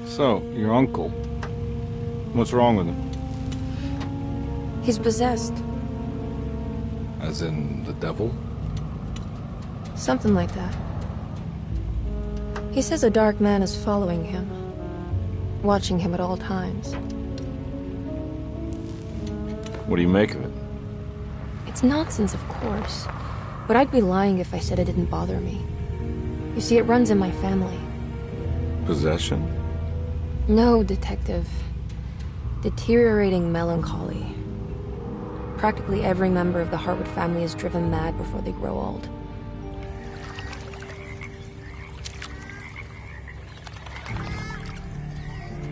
So, your uncle. What's wrong with him? He's possessed. As in the devil? Something like that. He says a dark man is following him, watching him at all times. What do you make of it? It's nonsense, of course. But I'd be lying if I said it didn't bother me. You see, it runs in my family. Possession? No, Detective. Deteriorating melancholy. Practically every member of the Hartwood family is driven mad before they grow old.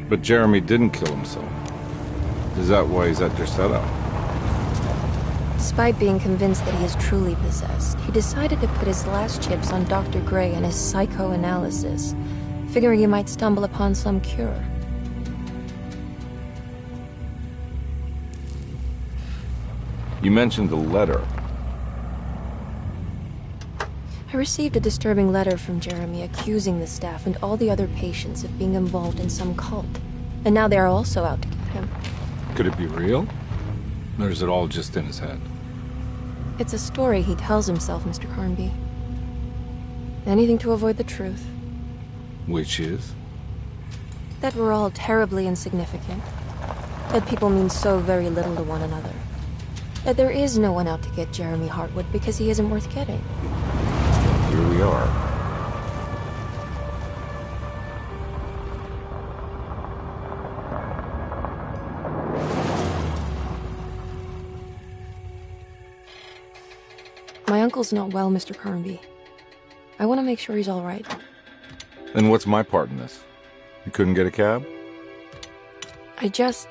But Jeremy didn't kill himself. Is that why he's at your setup? Despite being convinced that he is truly possessed, he decided to put his last chips on Dr. Gray and his psychoanalysis, figuring he might stumble upon some cure. You mentioned the letter. I received a disturbing letter from Jeremy accusing the staff and all the other patients of being involved in some cult. And now they are also out to get him. Could it be real? Or is it all just in his head? It's a story he tells himself, Mr. Carnby. Anything to avoid the truth. Which is? That we're all terribly insignificant. That people mean so very little to one another. That there is no one out to get Jeremy Hartwood because he isn't worth getting. Here we are. My uncle's not well, Mr. Carnby. I want to make sure he's all right. Then what's my part in this? You couldn't get a cab? I just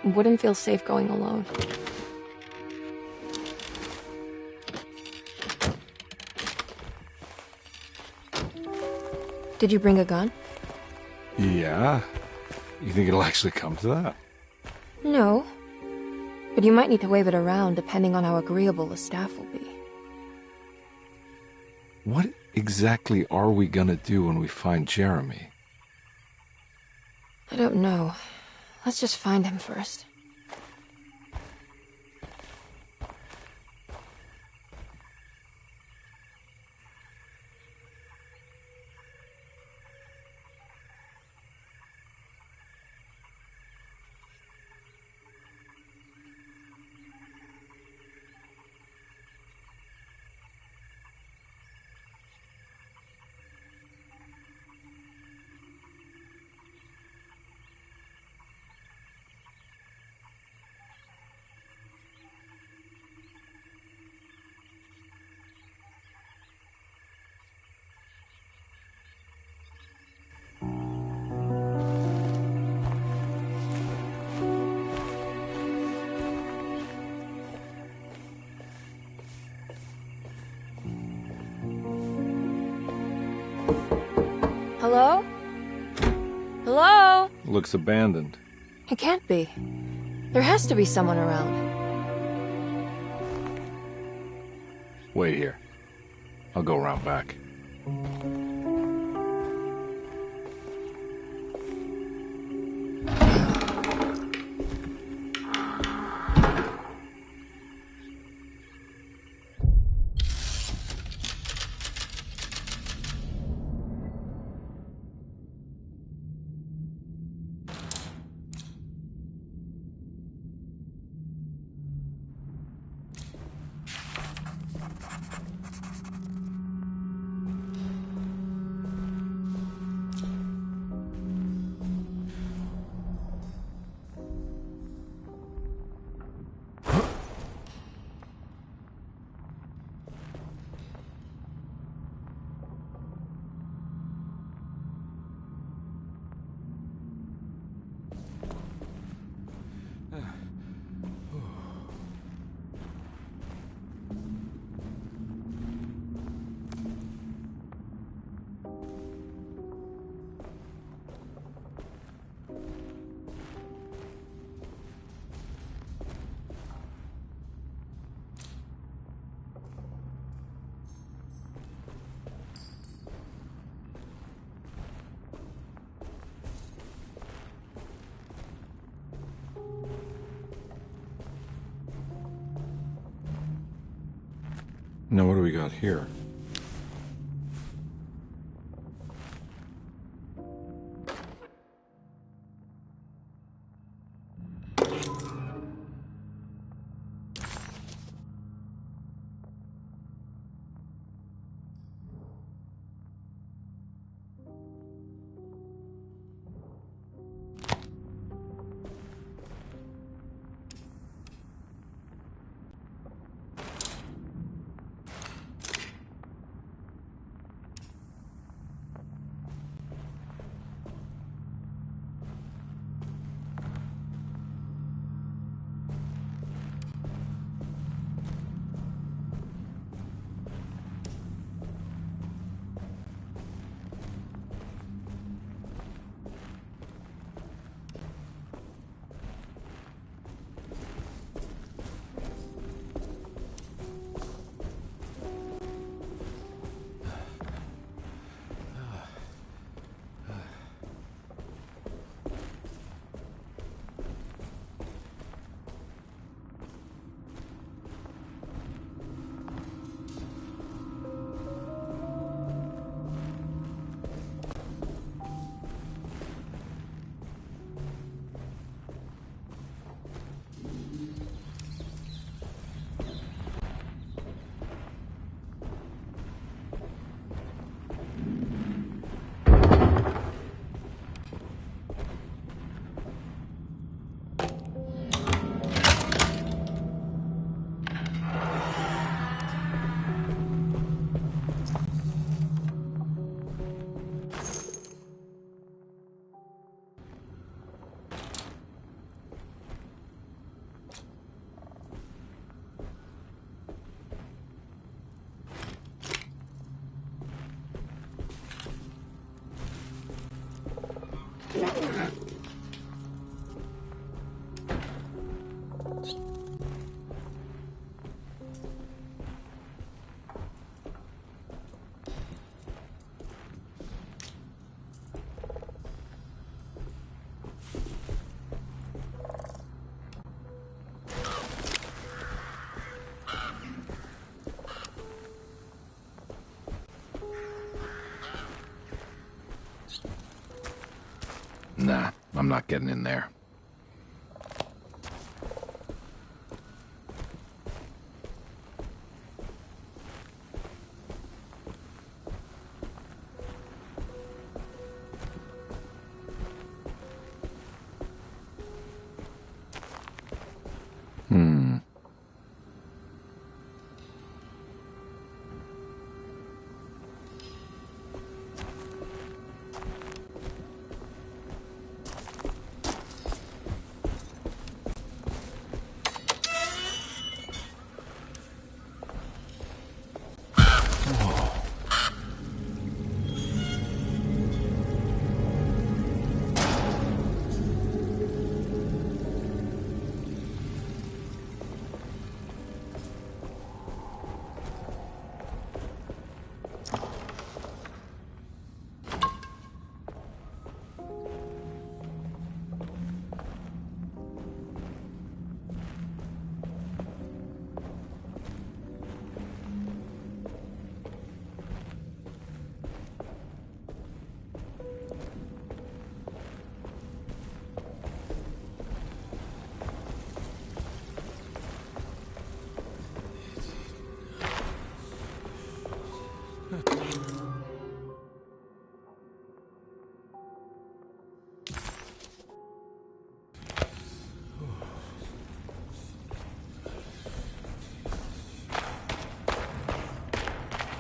wouldn't feel safe going alone. Did you bring a gun? Yeah. You think it'll actually come to that? No. But you might need to wave it around depending on how agreeable the staff will be. What exactly are we gonna do when we find Jeremy? I don't know. Let's just find him first. Hello? Hello? Looks abandoned. It can't be. There has to be someone around. Wait here. I'll go around back. Now, what do we got here? Nah, I'm not getting in there.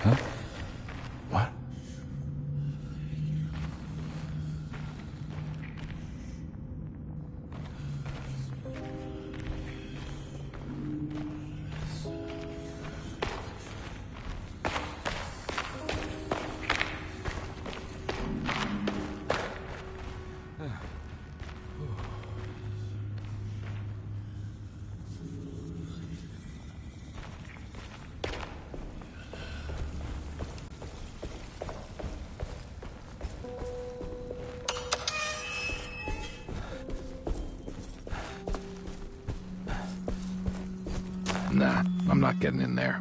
Huh? What? Nah, I'm not getting in there.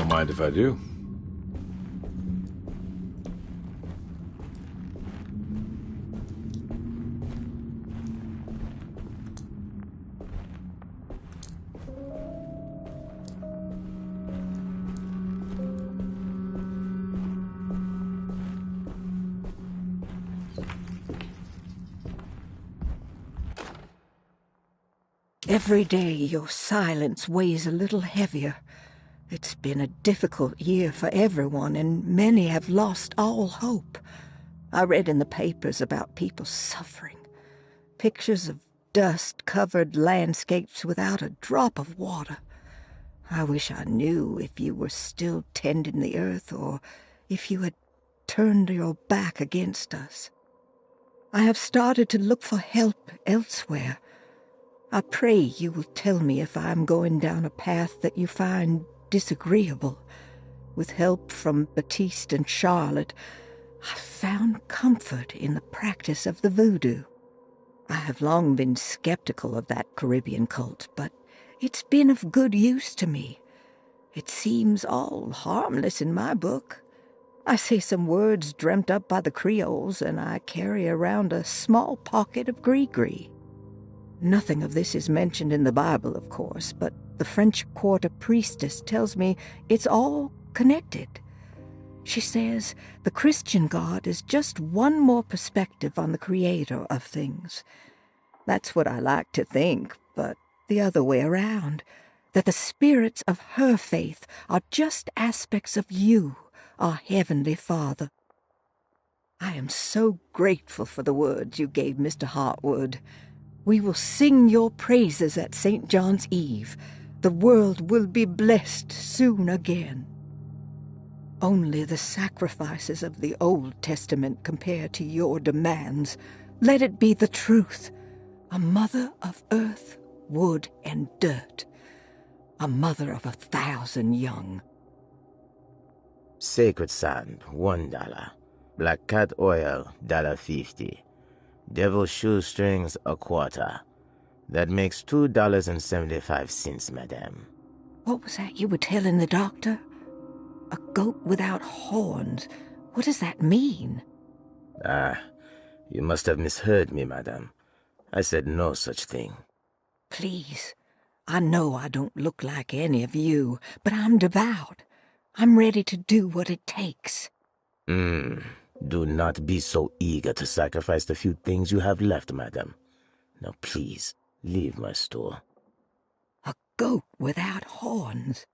Don't mind if I do. Every day your silence weighs a little heavier. It's been a difficult year for everyone, and many have lost all hope. I read in the papers about people suffering. Pictures of dust-covered landscapes without a drop of water. I wish I knew if you were still tending the earth or if you had turned your back against us. I have started to look for help elsewhere. I pray you will tell me if I am going down a path that you find disagreeable. With help from Baptiste and Charlotte, I found comfort in the practice of the voodoo. I have long been skeptical of that Caribbean cult, but it's been of good use to me. It seems all harmless in my book. I say some words dreamt up by the Creoles, and I carry around a small pocket of gree-gree. Nothing of this is mentioned in the Bible, of course, but the French Quarter priestess tells me it's all connected. She says the Christian God is just one more perspective on the creator of things. That's what I like to think, but the other way around, that the spirits of her faith are just aspects of you, our Heavenly Father. I am so grateful for the words you gave Mr. Hartwood. We will sing your praises at St. John's Eve. The world will be blessed soon again. Only the sacrifices of the Old Testament compare to your demands. Let it be the truth. A mother of earth, wood, and dirt. A mother of 1,000 young. Sacred sand, $1. Black cat oil, $1.50. Devil shoestrings, a quarter. That makes $2.75, madame. What was that you were telling the doctor? A goat without horns. What does that mean? Ah, you must have misheard me, madame. I said no such thing. Please, I know I don't look like any of you, but I'm devout. I'm ready to do what it takes. Do not be so eager to sacrifice the few things you have left, madam. Now please, leave my store. A goat without horns.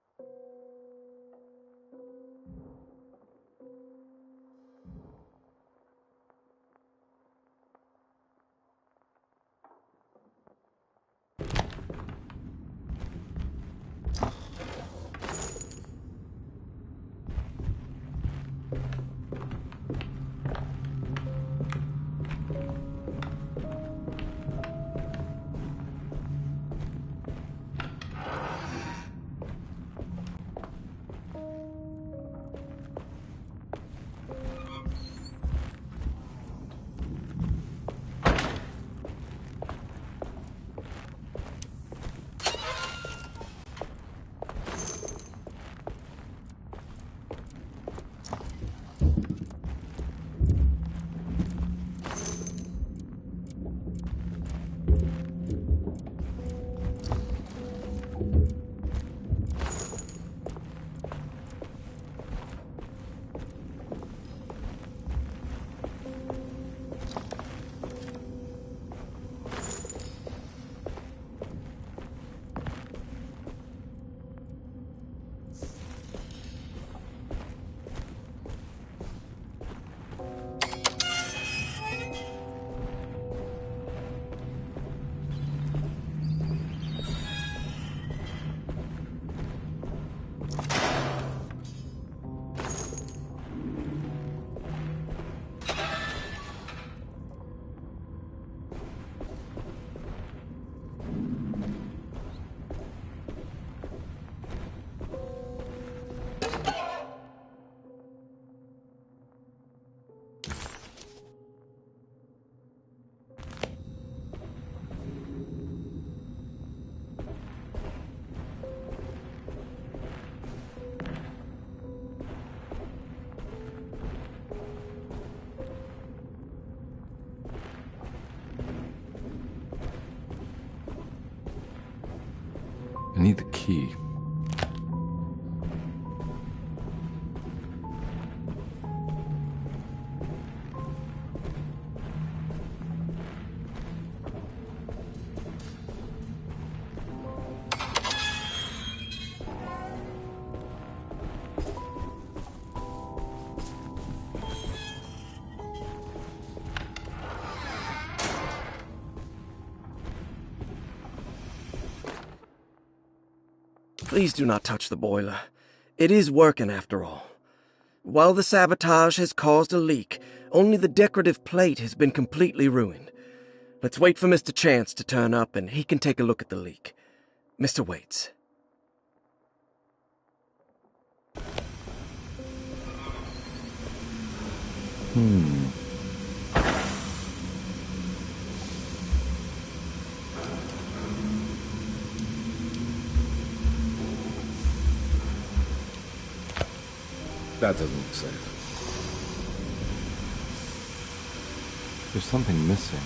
key. Please do not touch the boiler. It is working after all. While the sabotage has caused a leak, only the decorative plate has been completely ruined. Let's wait for Mr. Chance to turn up and he can take a look at the leak. Mr. Waits. That doesn't look safe. There's something missing.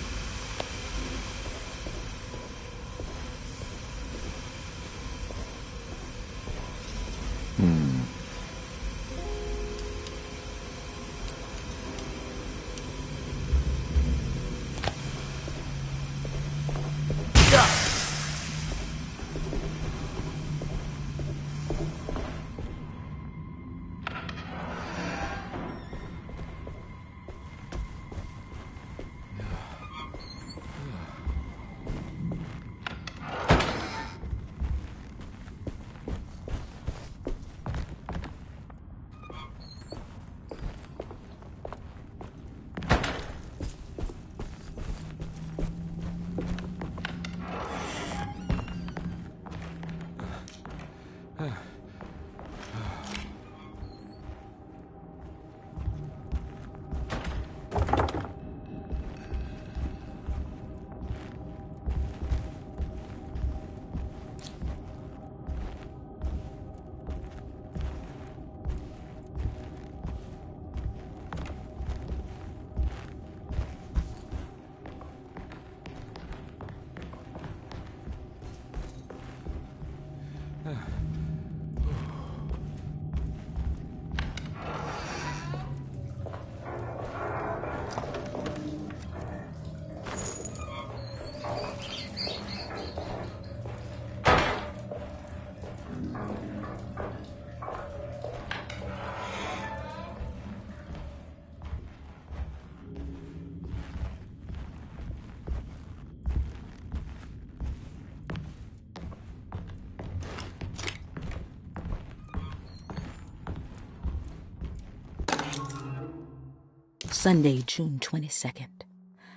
Sunday, June 22nd.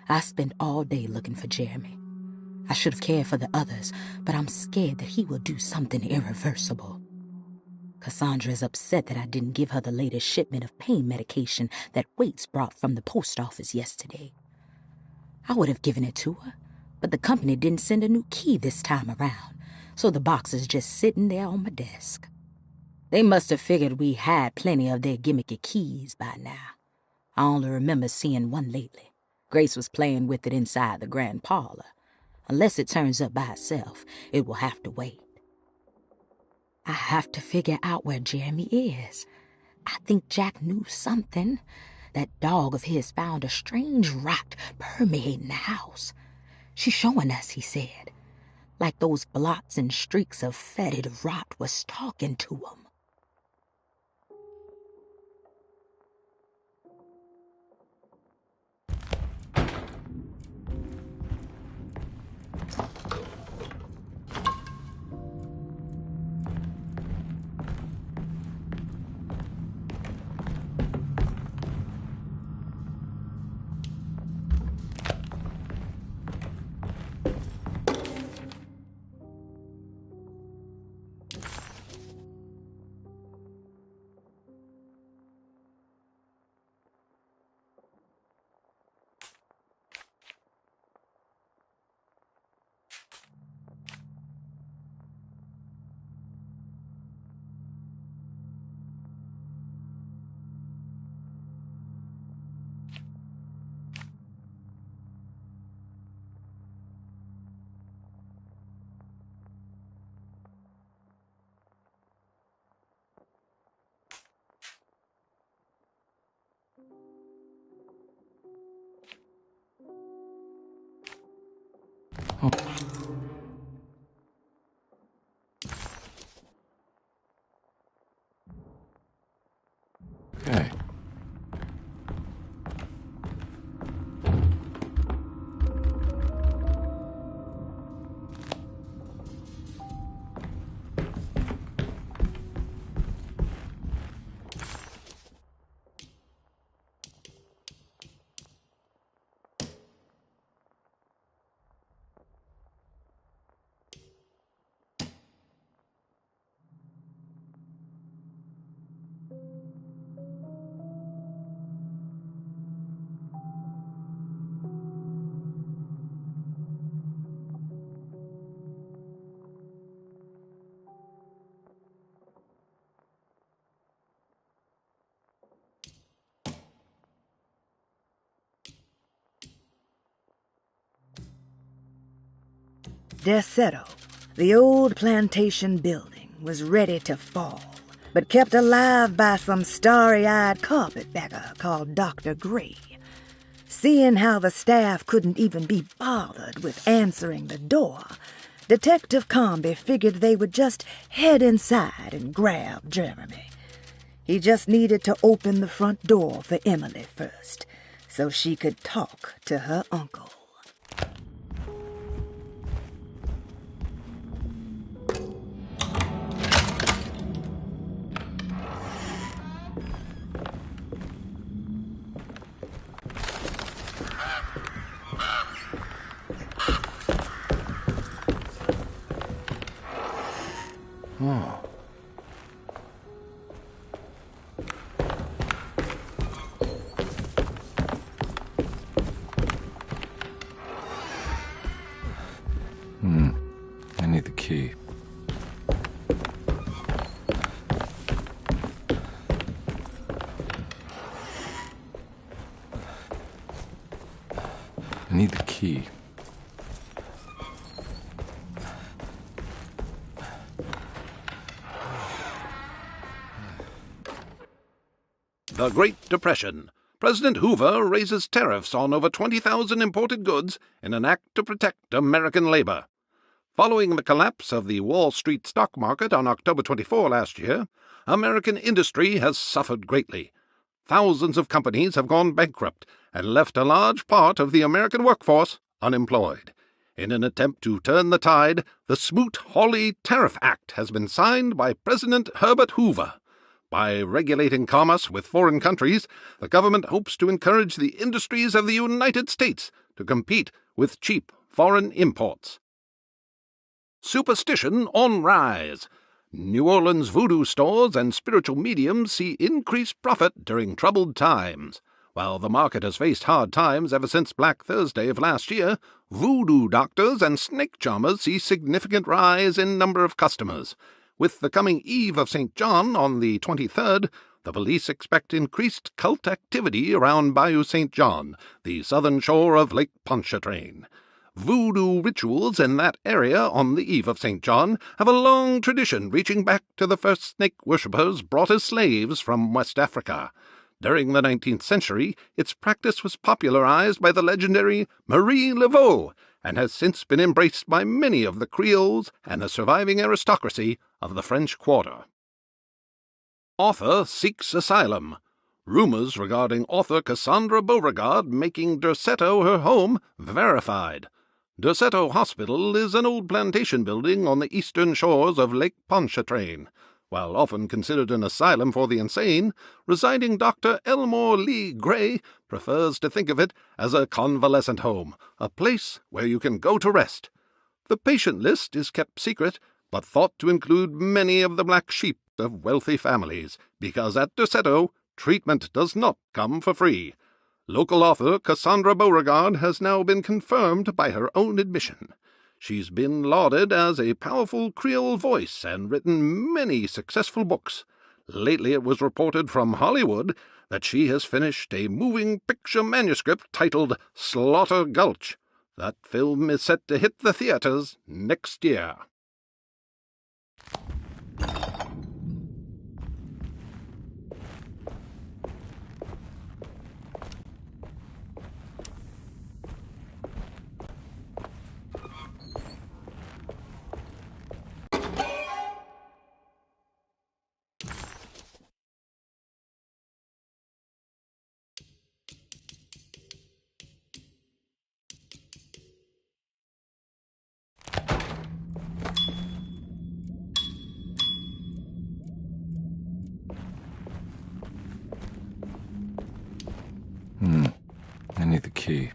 I spent all day looking for Jeremy. I should have cared for the others, but I'm scared that he will do something irreversible. Cassandra is upset that I didn't give her the latest shipment of pain medication that Waits brought from the post office yesterday. I would have given it to her, but the company didn't send a new key this time around, so the box is just sitting there on my desk. They must have figured we had plenty of their gimmicky keys by now. I only remember seeing one lately. Grace was playing with it inside the grand parlor. Unless it turns up by itself, it will have to wait. I have to figure out where Jeremy is. I think Jack knew something. That dog of his found a strange rot permeating the house. She's showing us, he said. Like those blots and streaks of fetid rot was talking to him. Okay. Desetto, the old plantation building, was ready to fall, but kept alive by some starry-eyed carpetbagger called Dr. Gray. Seeing how the staff couldn't even be bothered with answering the door, Detective Comby figured they would just head inside and grab Jeremy. He just needed to open the front door for Emily first, so she could talk to her uncle. Oh. I need the key. I need the key. The Great Depression. President Hoover raises tariffs on over 20,000 imported goods in an act to protect American labor. Following the collapse of the Wall Street stock market on October 24 last year, American industry has suffered greatly. Thousands of companies have gone bankrupt and left a large part of the American workforce unemployed. In an attempt to turn the tide, the Smoot-Hawley Tariff Act has been signed by President Herbert Hoover. By regulating commerce with foreign countries, the government hopes to encourage the industries of the United States to compete with cheap foreign imports. Superstition on rise. New Orleans voodoo stores and spiritual mediums see increased profit during troubled times. While the market has faced hard times ever since Black Thursday of last year, voodoo doctors and snake charmers see significant rise in number of customers. With the coming Eve of St. John on the 23rd, the police expect increased cult activity around Bayou St. John, the southern shore of Lake Pontchartrain. Voodoo rituals in that area on the Eve of St. John have a long tradition reaching back to the first snake worshippers brought as slaves from West Africa. During the 19th century, its practice was popularized by the legendary Marie Laveau and has since been embraced by many of the Creoles and the surviving aristocracy of the French Quarter. Author seeks asylum. Rumors regarding author Cassandra Beauregard making Derceto her home verified. Derceto Hospital is an old plantation building on the eastern shores of Lake Pontchartrain. While often considered an asylum for the insane, residing Dr. Elmore Lee Gray prefers to think of it as a convalescent home, a place where you can go to rest. The patient list is kept secret, but thought to include many of the black sheep of wealthy families, because at Derceto, treatment does not come for free. Local author Cassandra Beauregard has now been confirmed by her own admission. She's been lauded as a powerful Creole voice and written many successful books. Lately it was reported from Hollywood that she has finished a moving picture manuscript titled Slaughter Gulch. That film is set to hit the theaters next year. key.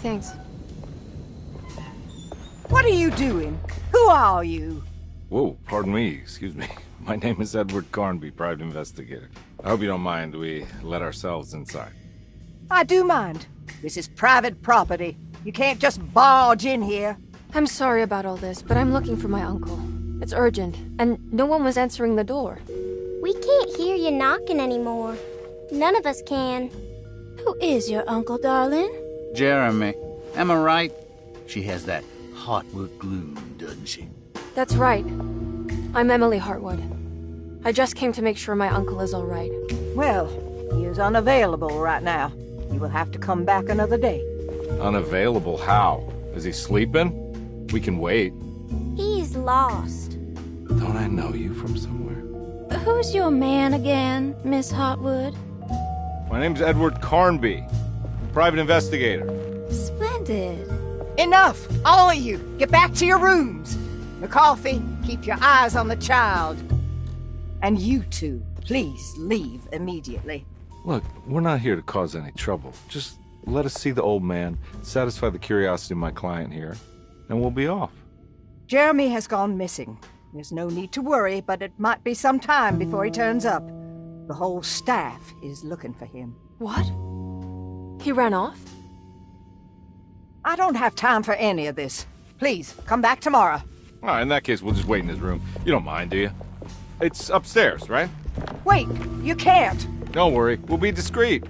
Thanks. What are you doing? Who are you? Whoa, pardon me, excuse me. My name is Edward Carnby, private investigator. I hope you don't mind we let ourselves inside. I do mind. This is private property. You can't just barge in here. I'm sorry about all this, but I'm looking for my uncle. It's urgent, and no one was answering the door. We can't hear you knocking anymore. None of us can. Who is your uncle, darling? Jeremy. Am I right? She has that Hartwood gloom, doesn't she? That's right. I'm Emily Hartwood. I just came to make sure my uncle is all right. Well, he is unavailable right now. You will have to come back another day. Unavailable how? Is he sleeping? We can wait. He's lost. Don't I know you from somewhere? Who's your man again, Miss Hartwood? My name's Edward Carnby, private investigator. Splendid. Enough! All of you, get back to your rooms. McCarthy, keep your eyes on the child. And you two, please leave immediately. Look, we're not here to cause any trouble. Just let us see the old man, satisfy the curiosity of my client here, and we'll be off. Jeremy has gone missing. There's no need to worry, but it might be some time before he turns up. The whole staff is looking for him. What? He ran off? I don't have time for any of this. Please, come back tomorrow. All right, in that case, we'll just wait in his room. You don't mind, do you? It's upstairs, right? Wait, you can't. Don't worry, we'll be discreet.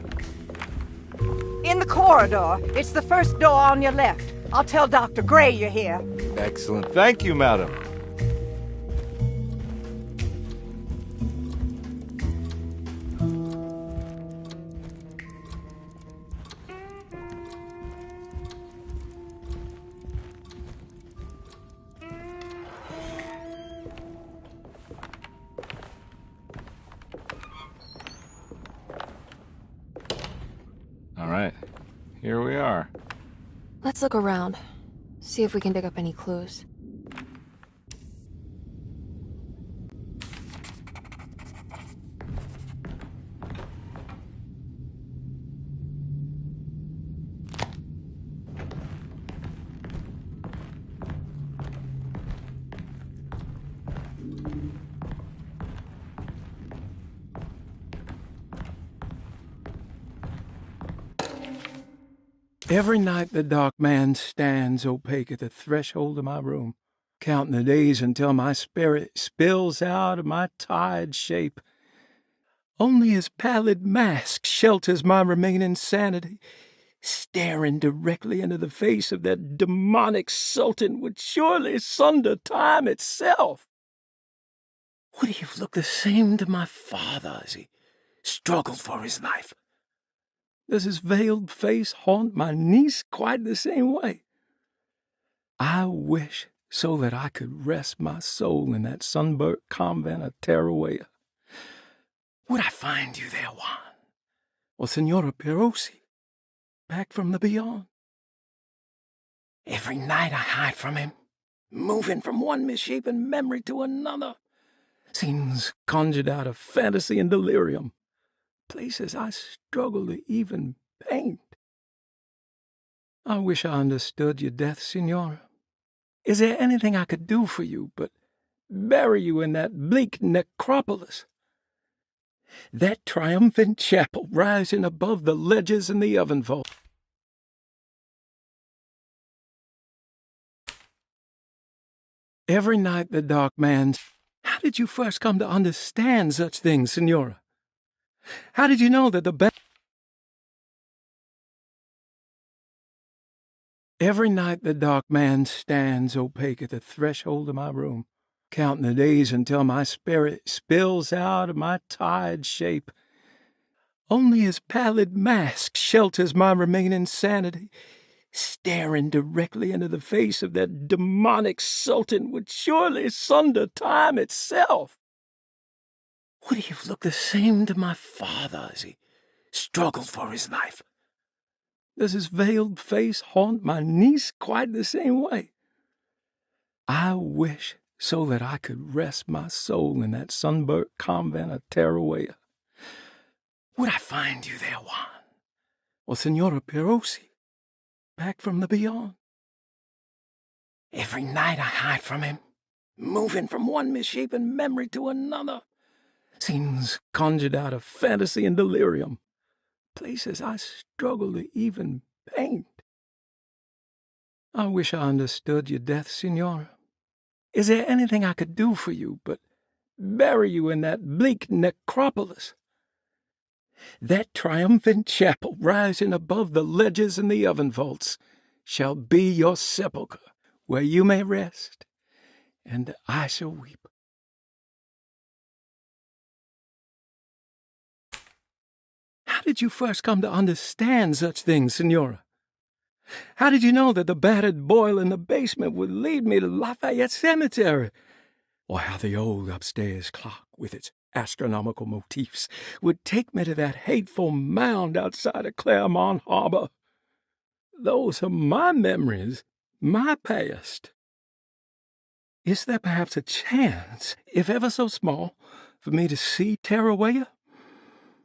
In the corridor. It's the first door on your left. I'll tell Dr. Gray you're here. Excellent. Thank you, madam. All right, here we are. Let's look around. See if we can dig up any clues. Every night the dark man stands opaque at the threshold of my room, counting the days until my spirit spills out of my tired shape. Only his pallid mask shelters my remaining sanity. Staring directly into the face of that demonic sultan would surely sunder time itself. Would he have looked the same to my father as he struggled for his life? Does his veiled face haunt my niece quite the same way? I wish so that I could rest my soul in that sunburnt convent of Tarawea. Would I find you there, Juan? Or Senora Perosi, back from the beyond? Every night I hide from him, moving from one misshapen memory to another. Scenes conjured out of fantasy and delirium. Places I struggle to even paint. I wish I understood your death, Signora. Is there anything I could do for you but bury you in that bleak necropolis? That triumphant chapel rising above the ledges in the oven vault. Every night the dark man... How did you first come to understand such things, Signora? How did you know that the best... Every night the dark man stands opaque at the threshold of my room, counting the days until my spirit spills out of my tired shape. Only his pallid mask shelters my remaining sanity. Staring directly into the face of that demonic sultan would surely sunder time itself. Would he have looked the same to my father as he struggled for his life? Does his veiled face haunt my niece quite the same way? I wish so that I could rest my soul in that sunburnt convent of Teruel. Would I find you there, Juan? Or Senora Perosi, back from the beyond? Every night I hide from him, moving from one misshapen memory to another. Scenes conjured out of fantasy and delirium. Places I struggle to even paint. I wish I understood your death, Senora. Is there anything I could do for you but bury you in that bleak necropolis? That triumphant chapel rising above the ledges and the oven vaults shall be your sepulchre, where you may rest, and I shall weep. How did you first come to understand such things, Senora? How did you know that the battered boiler in the basement would lead me to Lafayette Cemetery? Or how the old upstairs clock, with its astronomical motifs, would take me to that hateful mound outside of Claremont Harbor? Those are my memories, my past. Is there perhaps a chance, if ever so small, for me to see Teruel?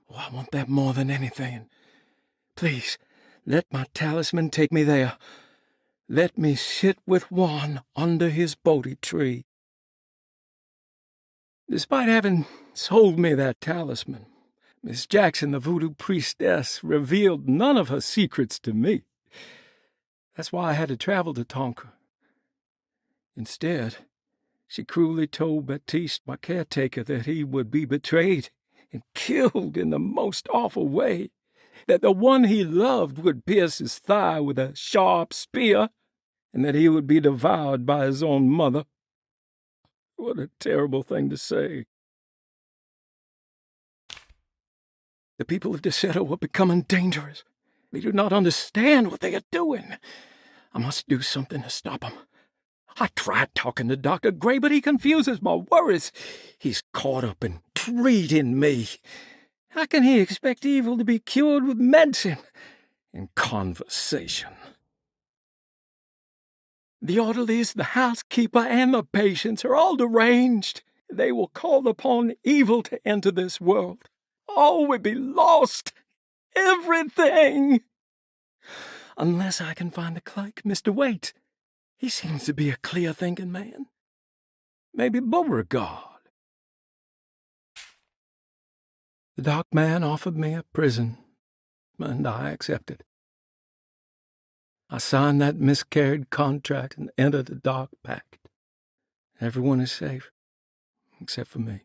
Oh, I want that more than anything. Please, let my talisman take me there. Let me sit with Juan under his Bodhi tree. Despite having sold me that talisman, Miss Jackson, the voodoo priestess, revealed none of her secrets to me. That's why I had to travel to Tonka. Instead, she cruelly told Baptiste, my caretaker, that he would be betrayed and killed in the most awful way, that the one he loved would pierce his thigh with a sharp spear, and that he would be devoured by his own mother. What a terrible thing to say. The people of Deseto are becoming dangerous. They do not understand what they are doing. I must do something to stop them. I tried talking to Dr. Gray, but he confuses my worries. He's caught up in treating me. How can he expect evil to be cured with medicine and conversation? The orderlies, the housekeeper, and the patients are all deranged. They will call upon evil to enter this world. All will be lost. Everything. Unless I can find the clerk, Mr. Waite. He seems to be a clear-thinking man. Maybe Beauregard. The dark man offered me a prison, and I accepted. I signed that miscarried contract and entered the dark pact. Everyone is safe, except for me.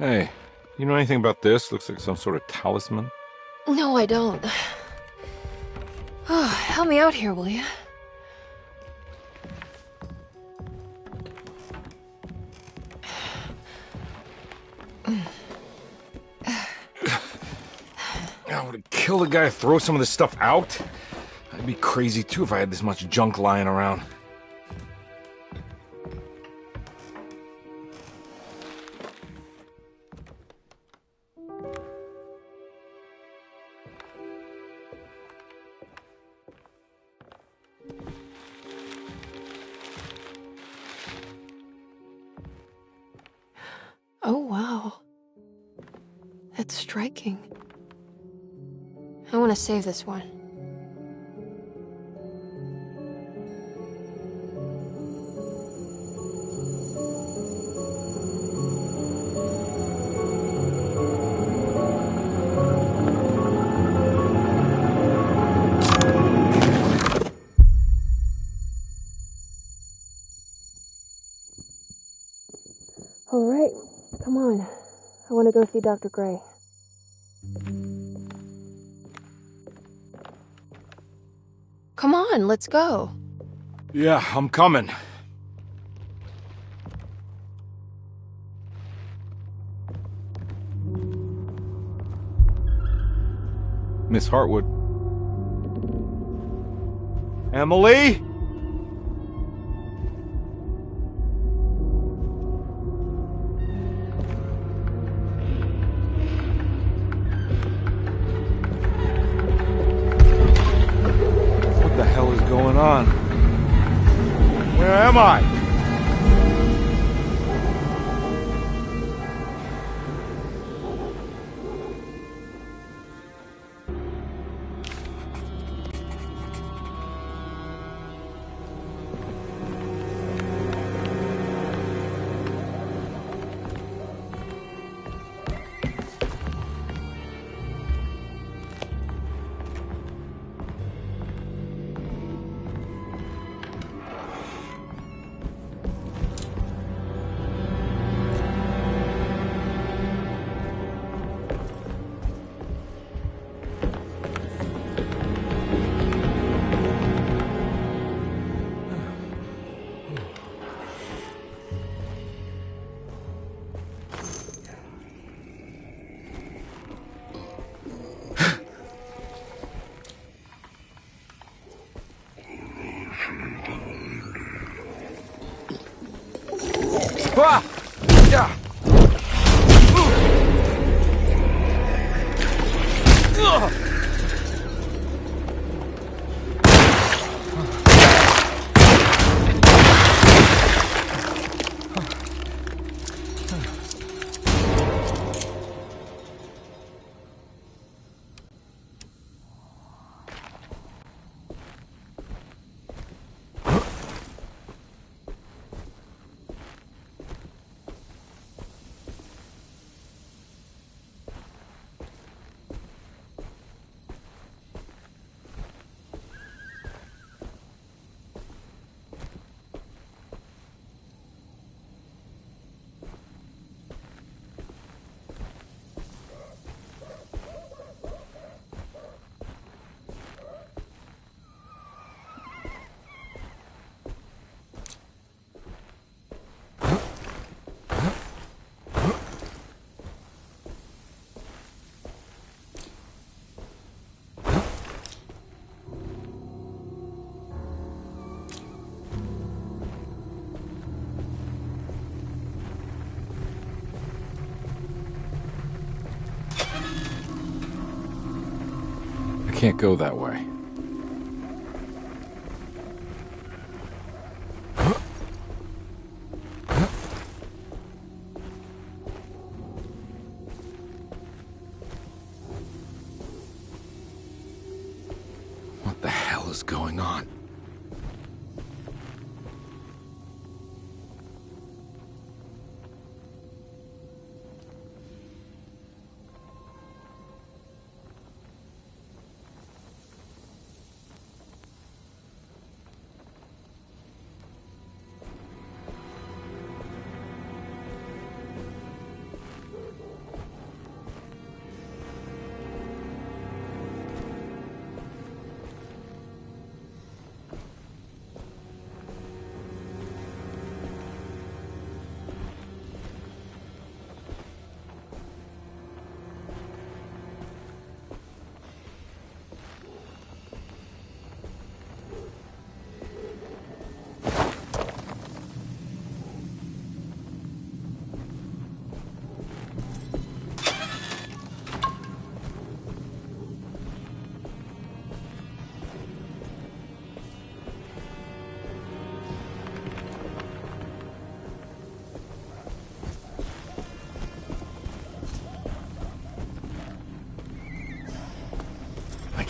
Hey, you know anything about this? Looks like some sort of talisman. No, I don't. Oh, help me out here, will you? I would have killed a guy to throw some of this stuff out. I'd be crazy too if I had this much junk lying around. Oh, wow. That's striking. I want to save this one. All right, come on. I want to go see Dr. Gray. Come on, let's go. Yeah, I'm coming. Miss Hartwood. Emily? What the hell is going on? Where am I? Ah! Yeah! I can't go that way. What the hell is going on?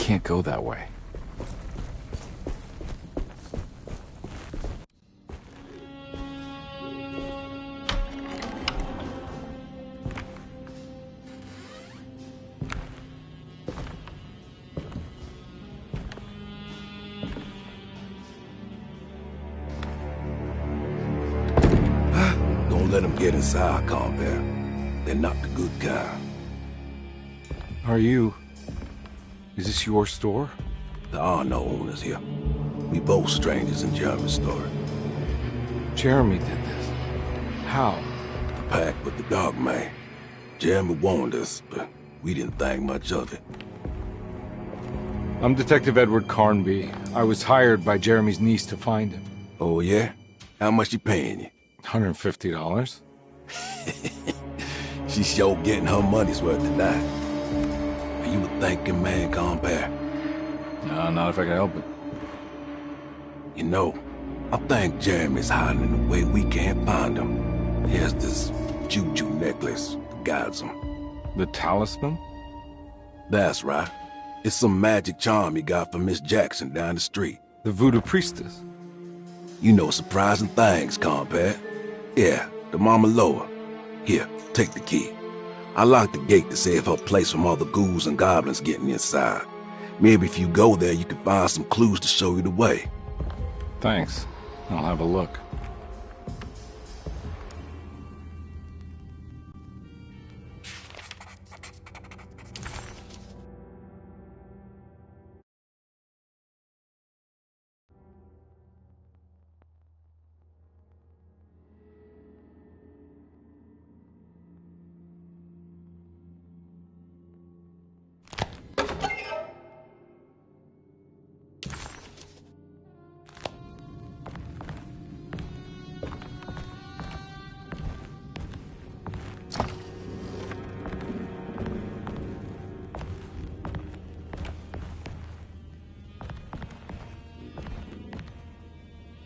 can't go that way. Don't let them get inside, compare. They're not the good kind. Is this your store? There are no owners here. We both strangers in Jeremy's story. Jeremy did this. How? The pact with the dog man. Jeremy warned us, but we didn't think much of it. I'm Detective Edward Carnby. I was hired by Jeremy's niece to find him. Oh, yeah? How much she paying you? $150. She's sure getting her money's worth tonight. Are you a thinking man, compare? No, not if I can help it. You know, I think Jeremy's hiding in a way we can't find him. He has this juju necklace that guides him. The talisman? That's right. It's some magic charm he got from Miss Jackson down the street. The voodoo priestess? You know surprising things, compare. Yeah, the Mama Loa. Here, take the key. I locked the gate to save her place from all the ghouls and goblins getting inside. Maybe if you go there, you can find some clues to show you the way. Thanks. I'll have a look.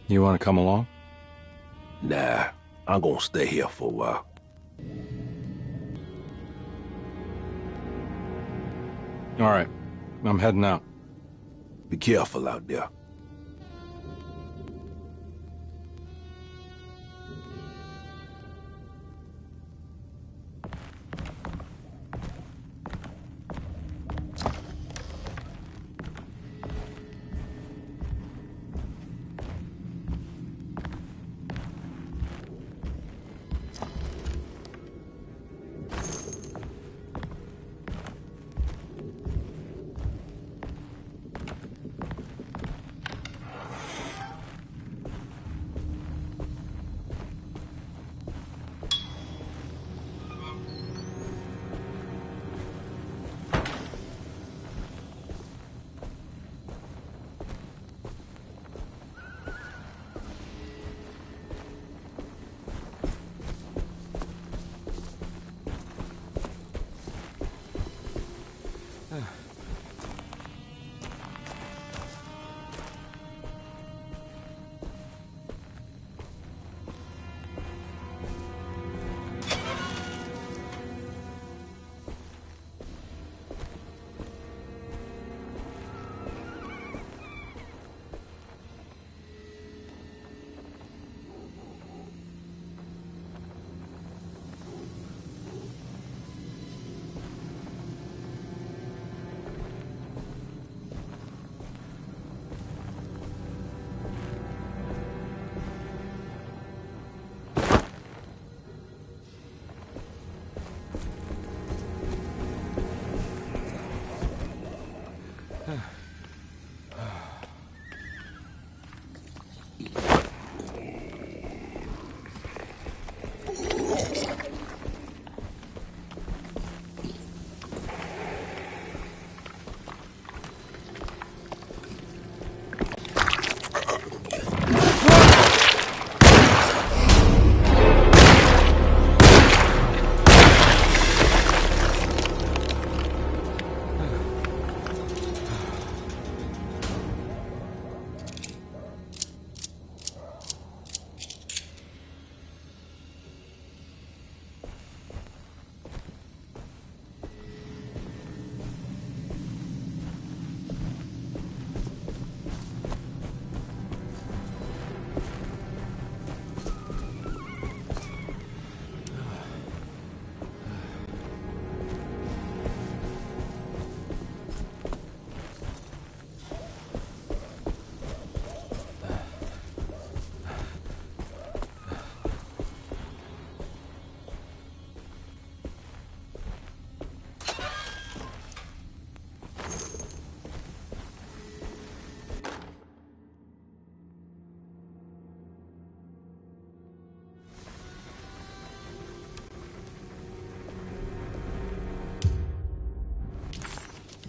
You want to come along? Nah, I'm gonna stay here for a while. All right. I'm heading out. Be careful out there.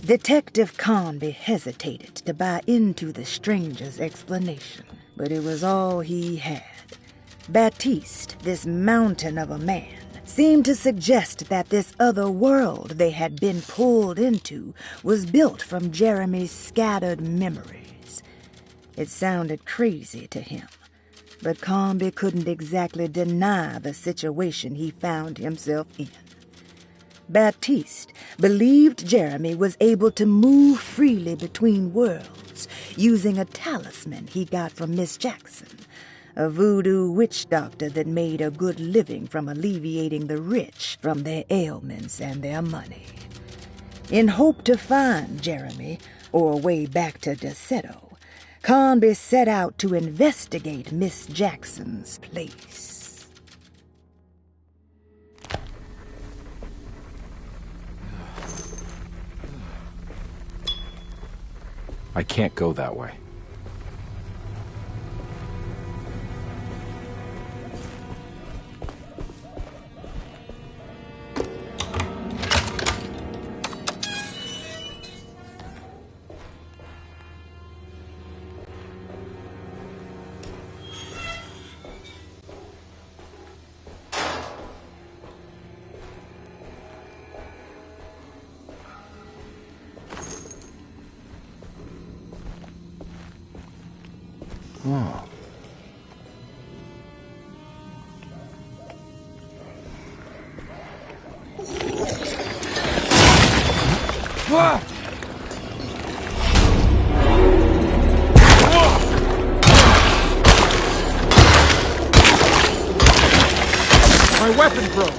Detective Conby hesitated to buy into the stranger's explanation, but it was all he had. Baptiste, this mountain of a man, seemed to suggest that this other world they had been pulled into was built from Jeremy's scattered memories. It sounded crazy to him, but Conby couldn't exactly deny the situation he found himself in. Baptiste believed Jeremy was able to move freely between worlds using a talisman he got from Miss Jackson, a voodoo witch doctor that made a good living from alleviating the rich from their ailments and their money. In hope to find Jeremy, or a way back to Deseto, Conby set out to investigate Miss Jackson's place. I can't go that way. Oh. Ah! My weapon broke.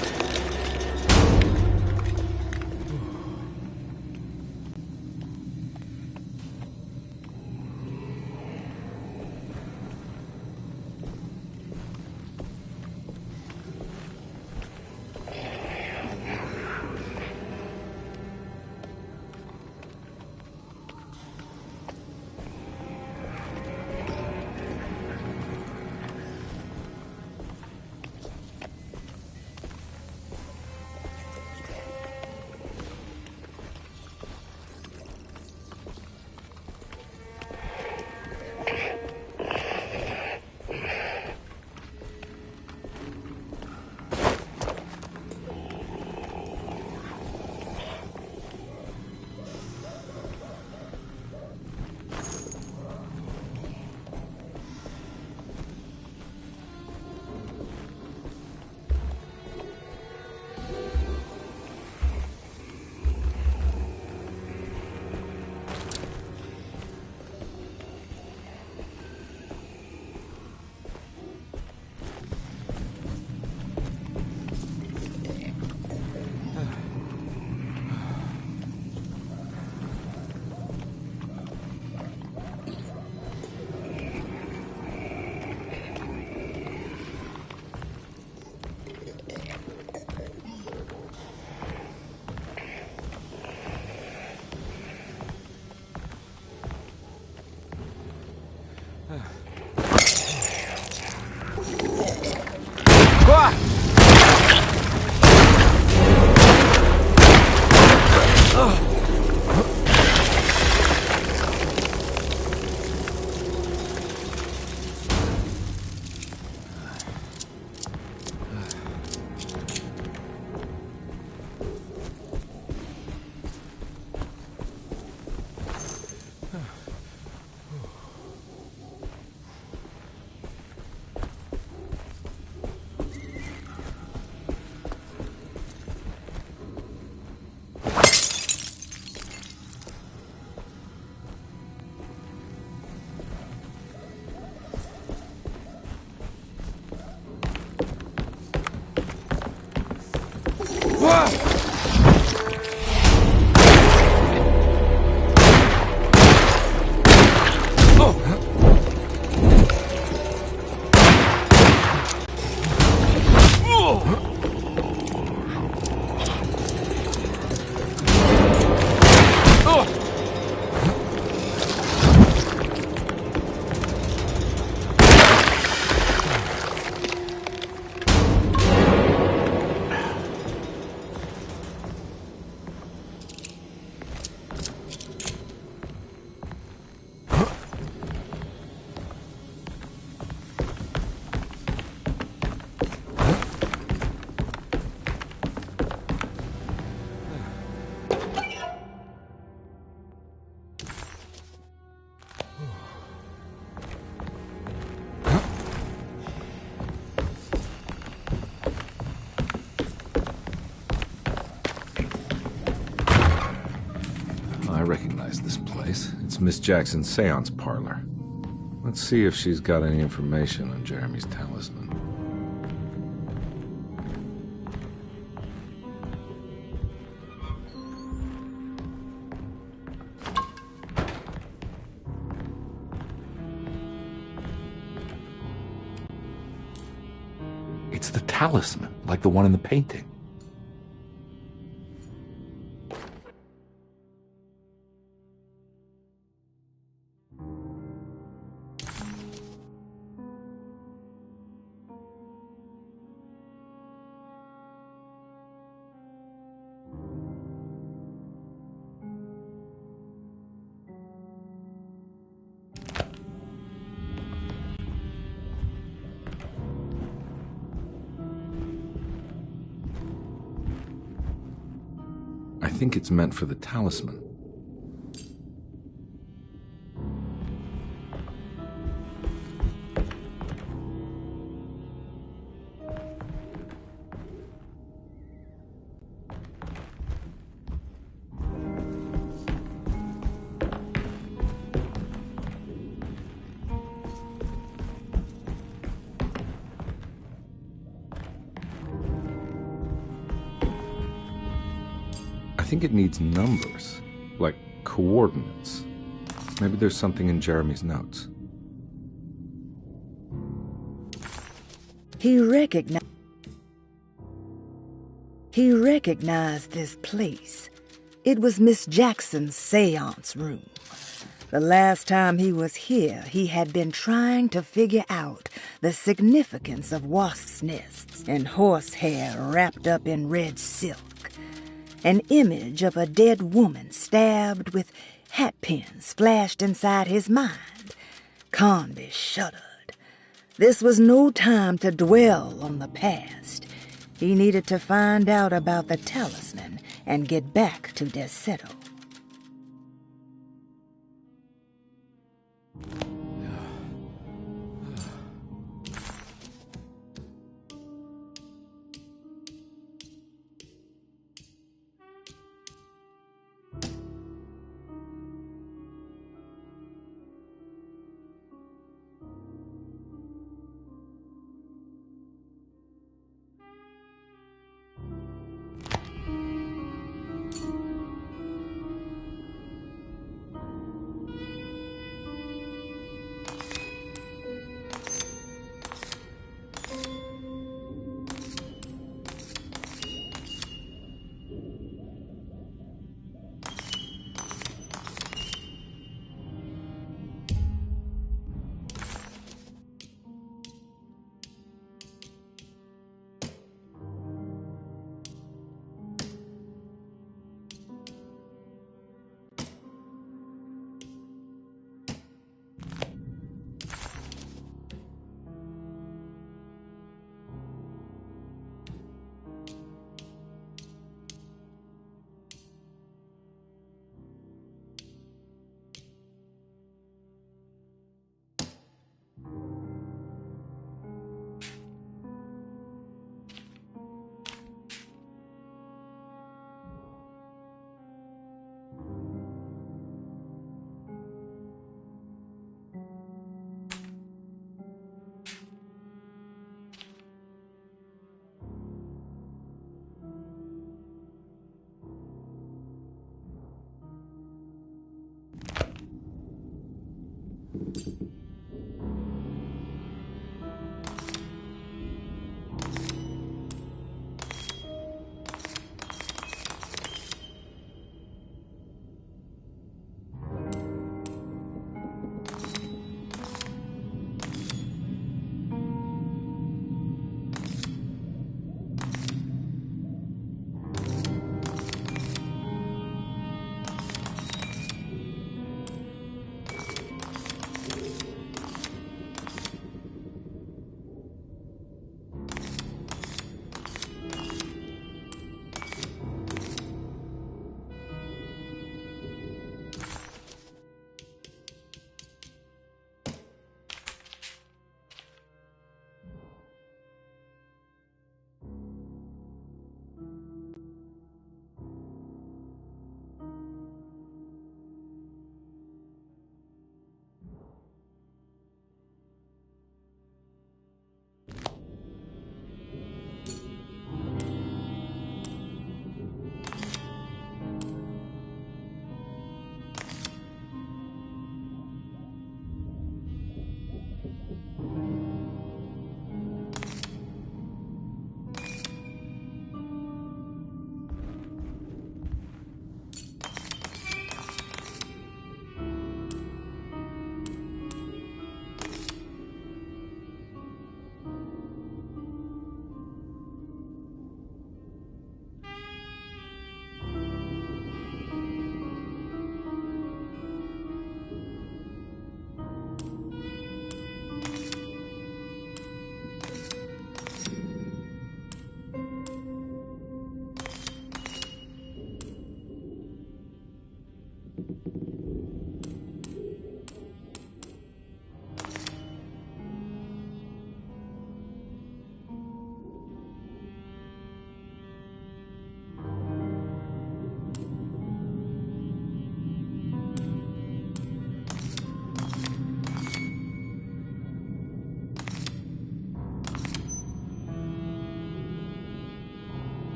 recognize this place. It's Miss Jackson's seance parlor. Let's see if she's got any information on Jeremy's talisman. It's the talisman, like the one in the painting. I think it's meant for the talisman. I think it needs numbers, like coordinates. Maybe there's something in Jeremy's notes. He recognized this place. It was Miss Jackson's seance room. The last time he was here, he had been trying to figure out the significance of wasps' nests and horsehair wrapped up in red silk. An image of a dead woman stabbed with hat pins flashed inside his mind. Conby shuddered. This was no time to dwell on the past. He needed to find out about the talisman and get back to Deseto.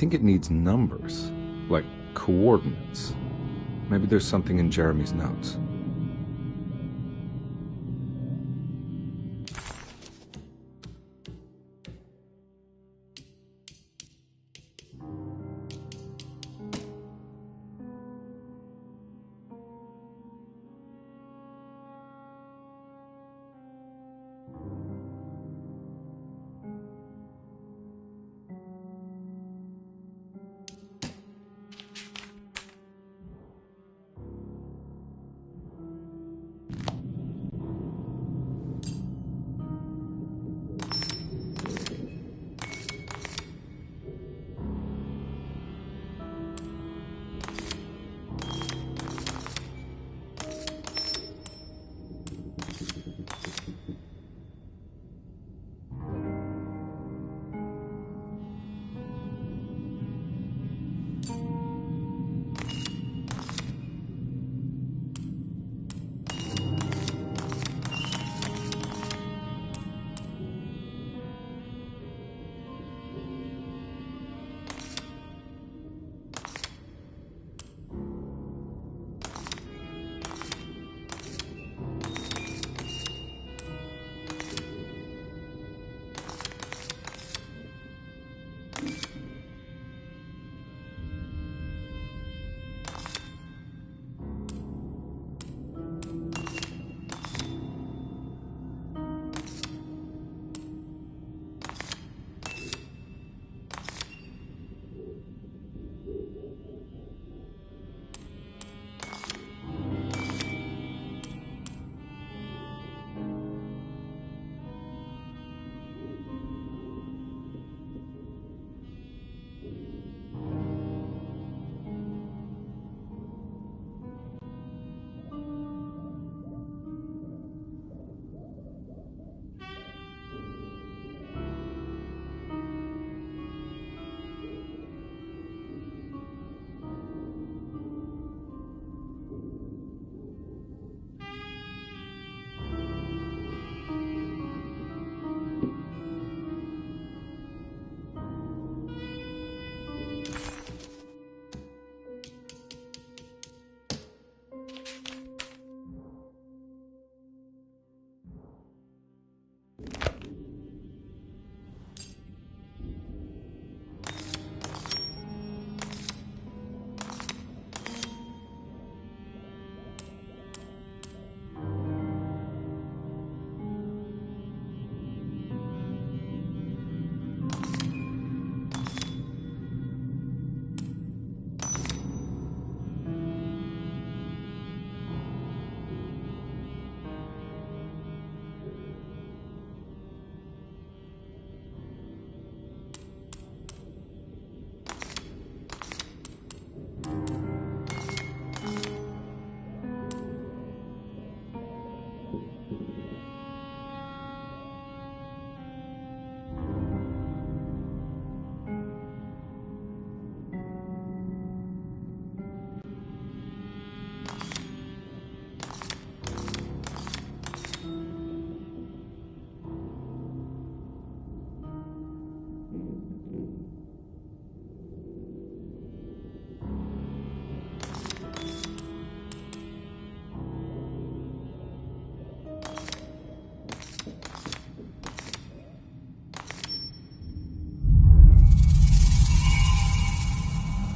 think it needs numbers, like coordinates. Maybe there's something in Jeremy's notes.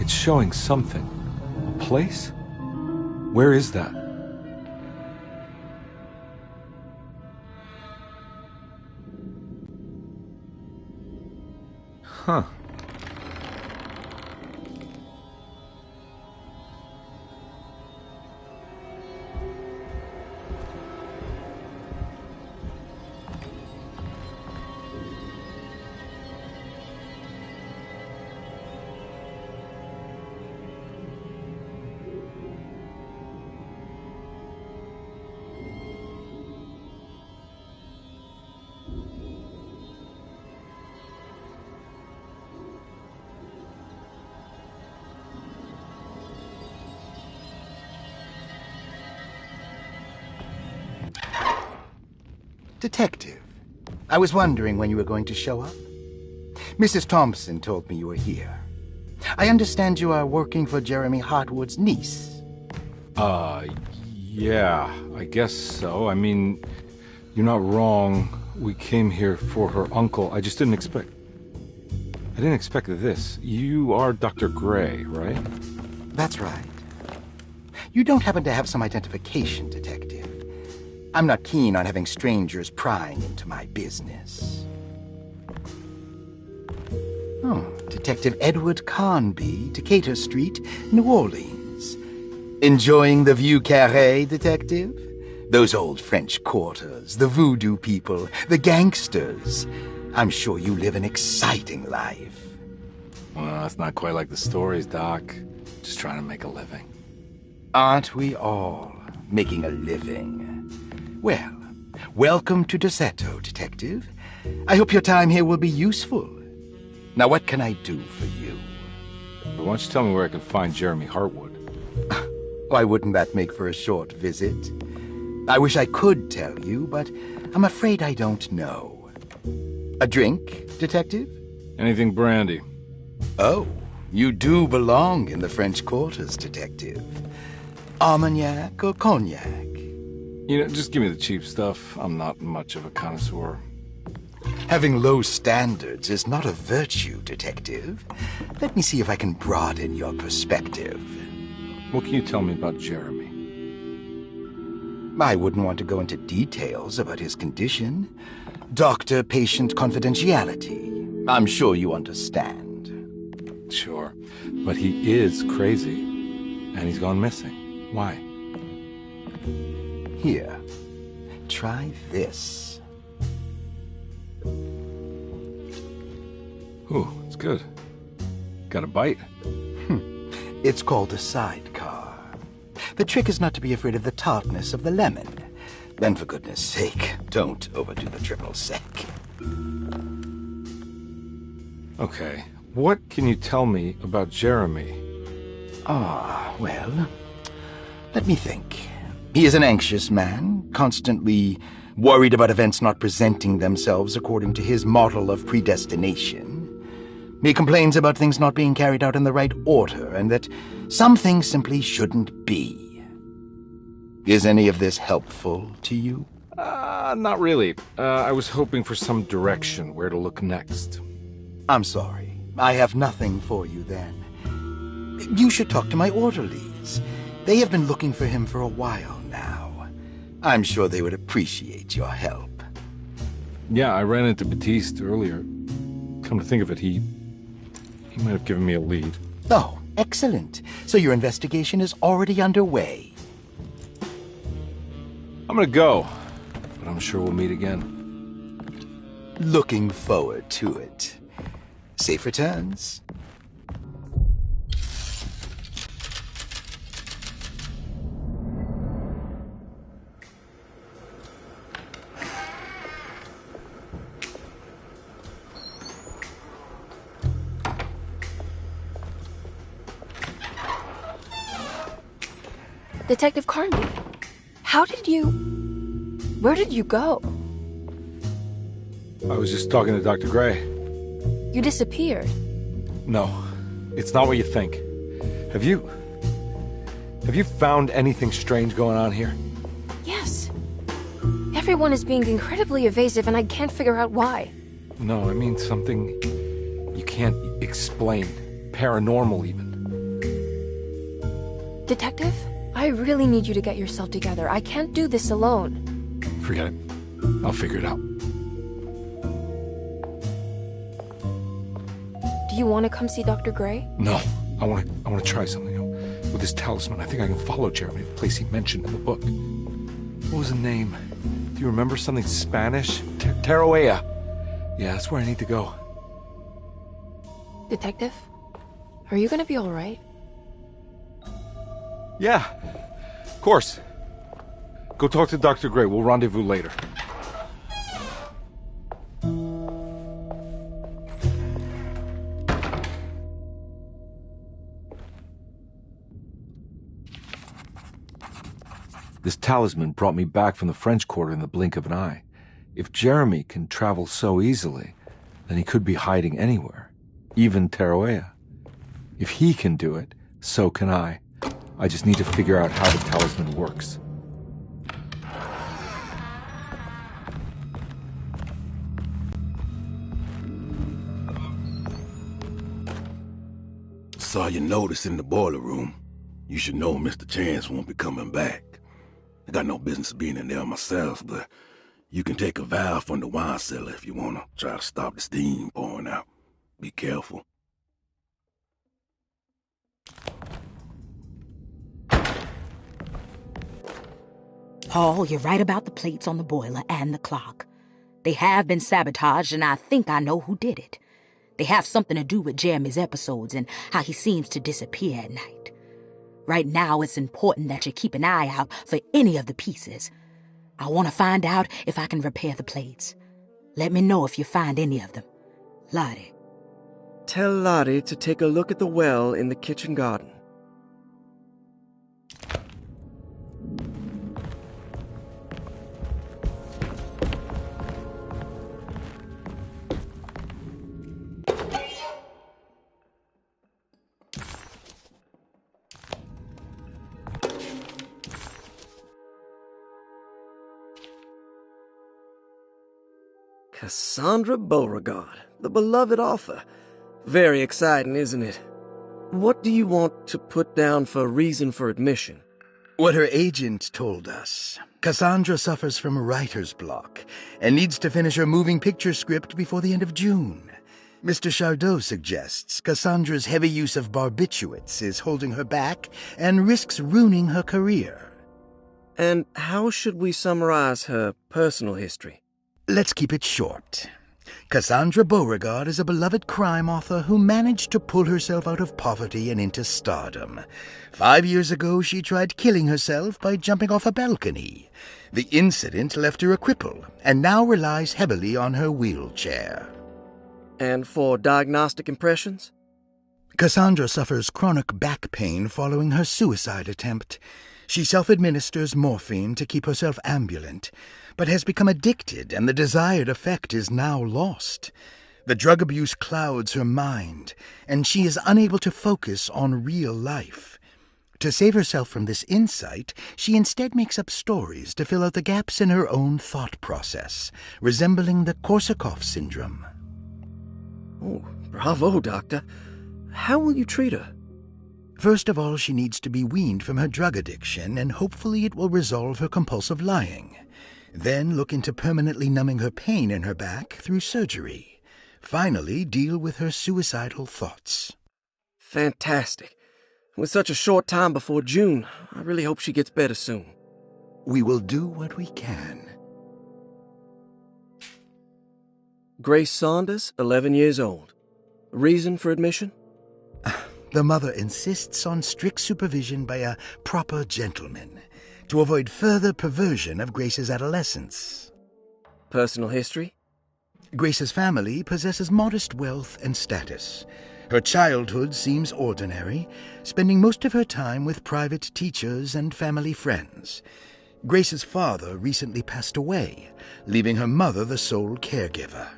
It's showing something. A place? Where is that? Huh. Detective, I was wondering when you were going to show up. Mrs. Thompson told me you were here. I understand you are working for Jeremy Hartwood's niece. Yeah, I guess so. I mean, you're not wrong. We came here for her uncle. I just didn't expect... I didn't expect this. You are Dr. Gray, right? That's right. You don't happen to have some identification, Detective. I'm not keen on having strangers prying into my business. Oh, Detective Edward Carnby, Decatur Street, New Orleans. Enjoying the Vieux Carré, Detective? Those old French quarters, the voodoo people, the gangsters. I'm sure you live an exciting life. Well, it's not quite like the stories, Doc. Just trying to make a living. Aren't we all making a living? Well, welcome to Deseto, Detective. I hope your time here will be useful. Now, what can I do for you? Why don't you tell me where I can find Jeremy Hartwood? Why wouldn't that make for a short visit? I wish I could tell you, but I'm afraid I don't know. A drink, Detective? Anything brandy. Oh, you do belong in the French quarters, Detective. Armagnac or cognac? You know, just give me the cheap stuff. I'm not much of a connoisseur. Having low standards is not a virtue, Detective. Let me see if I can broaden your perspective. What can you tell me about Jeremy? I wouldn't want to go into details about his condition. Doctor-patient confidentiality. I'm sure you understand. Sure, but he is crazy, and he's gone missing. Why? Here, try this. Ooh, it's good. Got a bite? It's called a sidecar. The trick is not to be afraid of the tartness of the lemon. And for goodness sake, don't overdo the triple sec. Okay, what can you tell me about Jeremy? Well, let me think. He is an anxious man, constantly worried about events not presenting themselves according to his model of predestination. He complains about things not being carried out in the right order, and that some things simply shouldn't be. Is any of this helpful to you? Not really. I was hoping for some direction where to look next. I'm sorry. I have nothing for you then. You should talk to my orderlies. They have been looking for him for a while now. I'm sure they would appreciate your help. Yeah, I ran into Batiste earlier. Come to think of it, he might have given me a lead. Oh, excellent. So your investigation is already underway. I'm gonna go, but I'm sure we'll meet again. Looking forward to it. Safe returns. Detective Carnby, where did you go? I was just talking to Dr. Gray. You disappeared. No, it's not what you think. Have you found anything strange going on here? Yes. Everyone is being incredibly evasive and I can't figure out why. No, I mean something you can't explain. Paranormal, even. Detective, I really need you to get yourself together. I can't do this alone. Forget it. I'll figure it out. Do you want to come see Dr. Gray? No, I want to try something. With this talisman, I think I can follow Jeremy to the place he mentioned in the book. What was the name? Do you remember something Spanish? Tarawea. Yeah, that's where I need to go. Detective, are you gonna be all right? Yeah, of course. Go talk to Dr. Gray. We'll rendezvous later. This talisman brought me back from the French Quarter in the blink of an eye. If Jeremy can travel so easily, then he could be hiding anywhere, even Tarawea. If he can do it, so can I. I just need to figure out how the talisman works. Saw your notice in the boiler room. You should know Mr. Chance won't be coming back. I got no business being in there myself, but you can take a valve from the wine cellar if you want to try to stop the steam pouring out. Be careful. Paul, you're right about the plates on the boiler and the clock. They have been sabotaged, and I think I know who did it. They have something to do with Jeremy's episodes and how he seems to disappear at night. Right now, it's important that you keep an eye out for any of the pieces. I want to find out if I can repair the plates. Let me know if you find any of them. Lottie. Tell Lottie to take a look at the well in the kitchen garden. Cassandra Beauregard, the beloved author. Very exciting, isn't it? What do you want to put down for reason for admission? What her agent told us. Cassandra suffers from writer's block and needs to finish her moving picture script before the end of June. Mr. Chardot suggests Cassandra's heavy use of barbiturates is holding her back and risks ruining her career. And how should we summarize her personal history? Let's keep it short. Cassandra Beauregard is a beloved crime author who managed to pull herself out of poverty and into stardom. 5 years ago, she tried killing herself by jumping off a balcony. The incident left her a cripple, and now relies heavily on her wheelchair. And for diagnostic impressions? Cassandra suffers chronic back pain following her suicide attempt. She self-administers morphine to keep herself ambulant, but has become addicted, and the desired effect is now lost. The drug abuse clouds her mind, and she is unable to focus on real life. To save herself from this insight, she instead makes up stories to fill out the gaps in her own thought process, resembling the Korsakoff syndrome. Oh, bravo, Doctor. How will you treat her? First of all, she needs to be weaned from her drug addiction, and hopefully it will resolve her compulsive lying. Then look into permanently numbing her pain in her back through surgery. Finally, deal with her suicidal thoughts. Fantastic. With such a short time before June, I really hope she gets better soon. We will do what we can. Grace Saunders, 11 years old. Reason for admission? The mother insists on strict supervision by a proper gentleman to avoid further perversion of Grace's adolescence. Personal history? Grace's family possesses modest wealth and status. Her childhood seems ordinary, spending most of her time with private teachers and family friends. Grace's father recently passed away, leaving her mother the sole caregiver.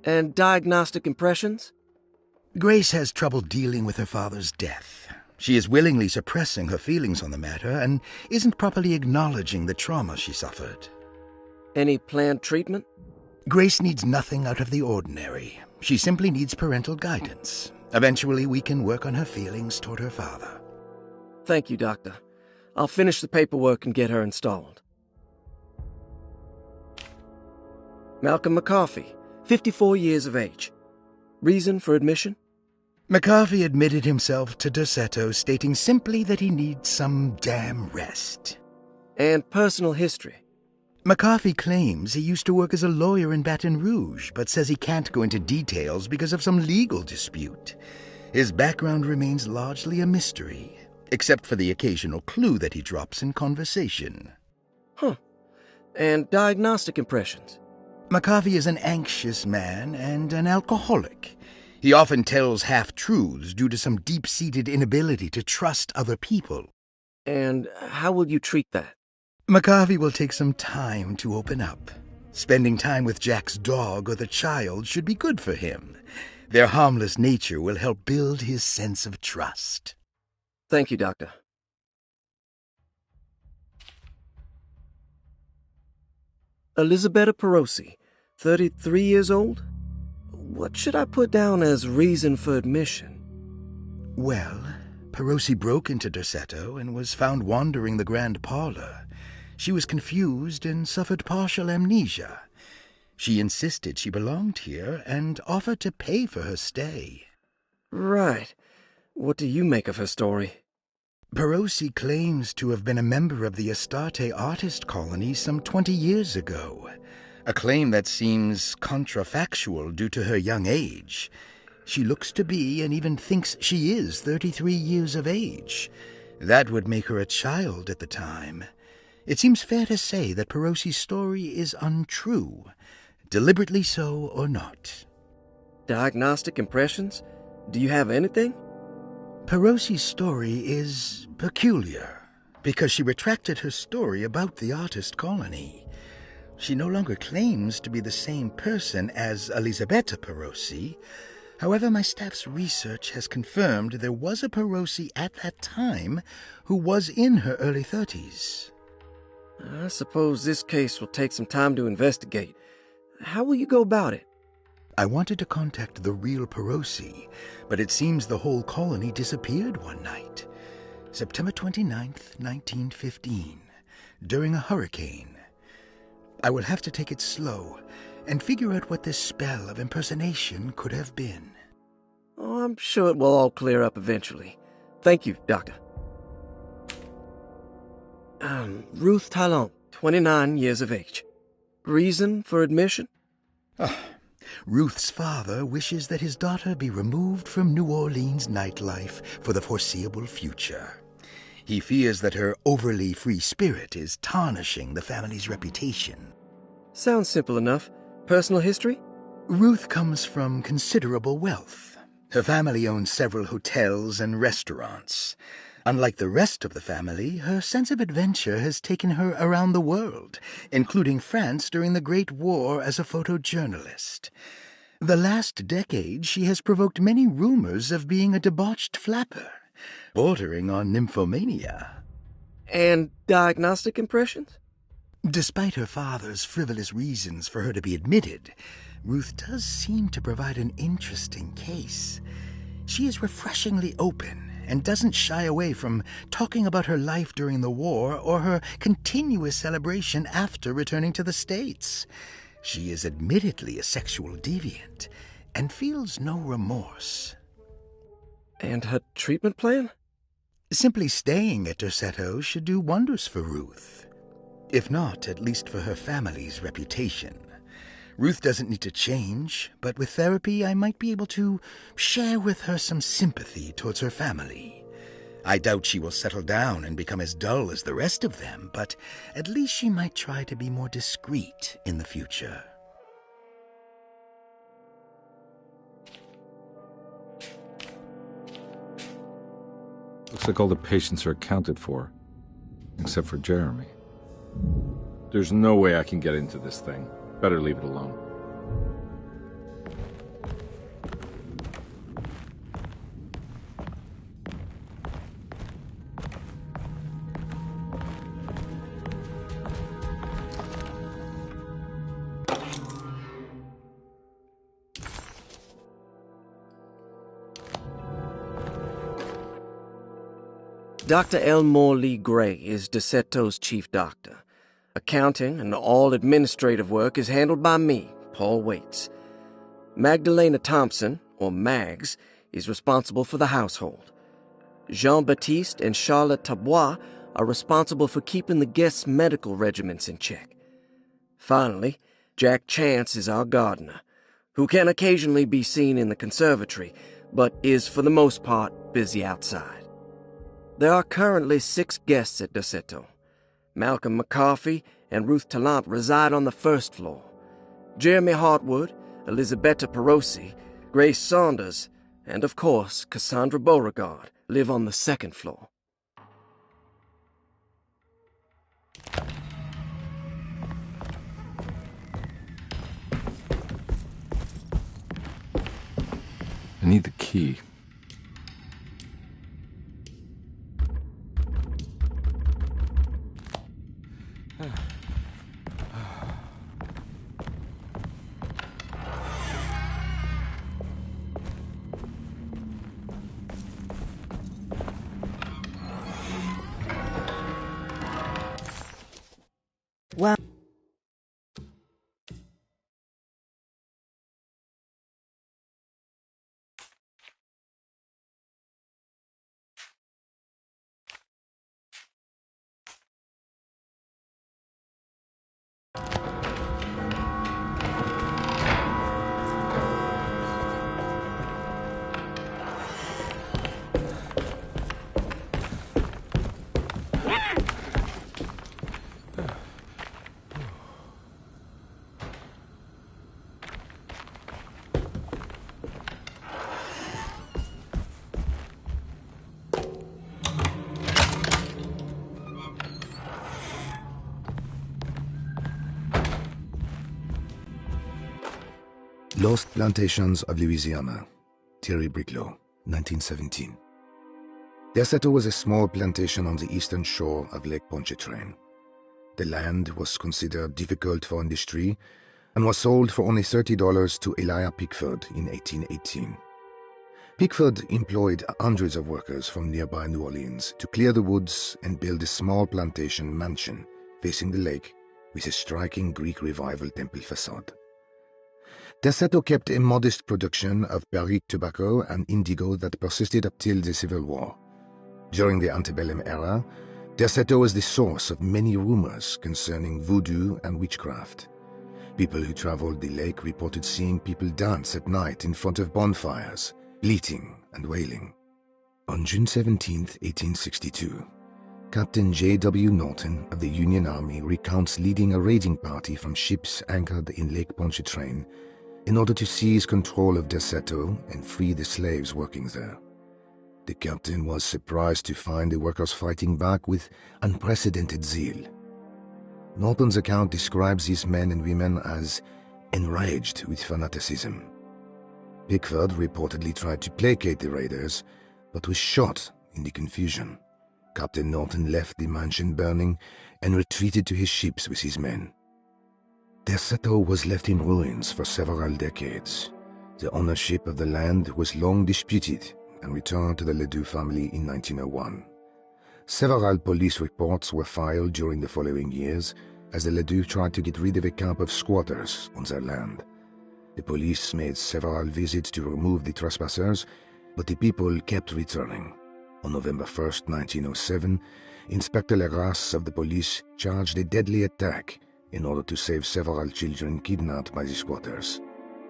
And diagnostic impressions? Grace has trouble dealing with her father's death. She is willingly suppressing her feelings on the matter and isn't properly acknowledging the trauma she suffered. Any planned treatment? Grace needs nothing out of the ordinary. She simply needs parental guidance. Eventually, we can work on her feelings toward her father. Thank you, Doctor. I'll finish the paperwork and get her installed. Malcolm McCarthy, 54 years of age. Reason for admission? McCarthy admitted himself to Dorsetto, stating simply that he needs some damn rest. And personal history? McCarthy claims he used to work as a lawyer in Baton Rouge, but says he can't go into details because of some legal dispute. His background remains largely a mystery, except for the occasional clue that he drops in conversation. Huh. And diagnostic impressions? McCarthy is an anxious man and an alcoholic. He often tells half-truths due to some deep-seated inability to trust other people. And how will you treat that? McCarthy will take some time to open up. Spending time with Jack's dog or the child should be good for him. Their harmless nature will help build his sense of trust. Thank you, Doctor. Elisabetta Perosi, 33 years old? What should I put down as reason for admission? Well, Perosi broke into Derceto and was found wandering the grand parlor. She was confused and suffered partial amnesia. She insisted she belonged here and offered to pay for her stay. Right. What do you make of her story? Perosi claims to have been a member of the Astarte artist colony some 20 years ago, a claim that seems contrafactual due to her young age. She looks to be and even thinks she is 33 years of age. That would make her a child at the time. It seems fair to say that Perosi's story is untrue, deliberately so or not. Diagnostic impressions? Do you have anything? Perosi's story is peculiar because she retracted her story about the artist colony. She no longer claims to be the same person as Elisabetta Perosi. However, my staff's research has confirmed there was a Perosi at that time who was in her early 30s. I suppose this case will take some time to investigate. How will you go about it? I wanted to contact the real Perosi, but it seems the whole colony disappeared one night. September 29th, 1915, during a hurricane. I will have to take it slow and figure out what this spell of impersonation could have been. Oh, I'm sure it will all clear up eventually. Thank you, Doctor. Ruth Talon, 29 years of age. Reason for admission? Ruth's father wishes that his daughter be removed from New Orleans nightlife for the foreseeable future. He fears that her overly free spirit is tarnishing the family's reputation. Sounds simple enough. Personal history? Ruth comes from considerable wealth. Her family owns several hotels and restaurants. Unlike the rest of the family, her sense of adventure has taken her around the world, including France during the Great War as a photojournalist. The last decade, she has provoked many rumors of being a debauched flapper, bordering on nymphomania. And diagnostic impressions? Despite her father's frivolous reasons for her to be admitted, Ruth does seem to provide an interesting case. She is refreshingly open and doesn't shy away from talking about her life during the war or her continuous celebration after returning to the States. She is admittedly a sexual deviant and feels no remorse. And her treatment plan? Simply staying at Derceto should do wonders for Ruth. If not, at least for her family's reputation. Ruth doesn't need to change, but with therapy I might be able to share with her some sympathy towards her family. I doubt she will settle down and become as dull as the rest of them, but at least she might try to be more discreet in the future. Looks like all the patients are accounted for, except for Jeremy. There's no way I can get into this thing. Better leave it alone. Dr. Elmore Lee Gray is Derceto's chief doctor. Accounting and all administrative work is handled by me, Paul Waits. Magdalena Thompson, or Mags, is responsible for the household. Jean-Baptiste and Charlotte Tabois are responsible for keeping the guests' medical regimens in check. Finally, Jack Chance is our gardener, who can occasionally be seen in the conservatory, but is for the most part busy outside. There are currently 6 guests at Derceto. Malcolm McCarthy and Ruth Tallant reside on the first floor. Jeremy Hartwood, Elisabetta Perosi, Grace Saunders, and of course Cassandra Beauregard live on the second floor. I need the key. Well, Lost Plantations of Louisiana, Thierry Briclot, 1917. Derceto was a small plantation on the eastern shore of Lake Pontchartrain. The land was considered difficult for industry and was sold for only $30 to Elijah Pickford in 1818. Pickford employed hundreds of workers from nearby New Orleans to clear the woods and build a small plantation mansion facing the lake with a striking Greek Revival temple facade. Derceto kept a modest production of Barrique tobacco and indigo that persisted up till the Civil War. During the antebellum era, Derceto was the source of many rumors concerning voodoo and witchcraft. People who traveled the lake reported seeing people dance at night in front of bonfires, bleating and wailing. On June 17, 1862, Captain J.W. Norton of the Union Army recounts leading a raiding party from ships anchored in Lake Pontchartrain in order to seize control of Derceto and free the slaves working there. The captain was surprised to find the workers fighting back with unprecedented zeal. Norton's account describes these men and women as enraged with fanaticism. Pickford reportedly tried to placate the raiders, but was shot in the confusion. Captain Norton left the mansion burning and retreated to his ships with his men. Derceto was left in ruins for several decades. The ownership of the land was long disputed and returned to the Ledoux family in 1901. Several police reports were filed during the following years as the Ledoux tried to get rid of a camp of squatters on their land. The police made several visits to remove the trespassers, but the people kept returning. On November 1, 1907, Inspector Legras of the police charged a deadly attack in order to save several children kidnapped by the squatters.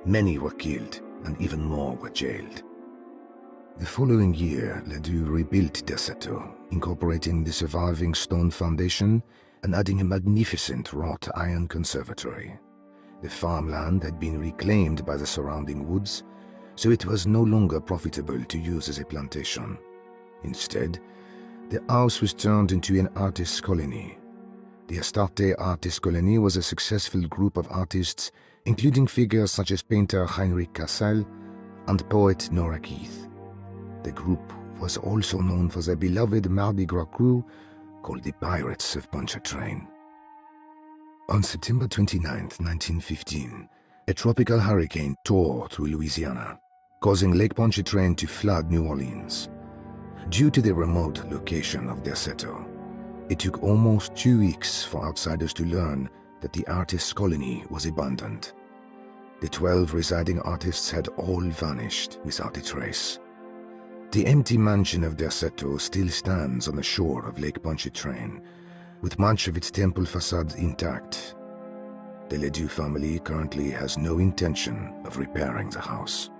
Many were killed, and even more were jailed. The following year, Ledoux rebuilt Derceto, incorporating the surviving stone foundation and adding a magnificent wrought iron conservatory. The farmland had been reclaimed by the surrounding woods, so it was no longer profitable to use as a plantation. Instead, the house was turned into an artist's colony. The Astarte Artist Colony was a successful group of artists, including figures such as painter Heinrich Cassel and poet Nora Keith. The group was also known for their beloved Mardi Gras crew called the Pirates of Pontchartrain. On September 29, 1915, a tropical hurricane tore through Louisiana, causing Lake Pontchartrain to flood New Orleans. Due to the remote location of Derceto, it took almost 2 weeks for outsiders to learn that the artist's colony was abandoned. The 12 residing artists had all vanished without a trace. The empty mansion of Derceto still stands on the shore of Lake Pontchartrain, with much of its temple facade intact. The Ledoux family currently has no intention of repairing the house.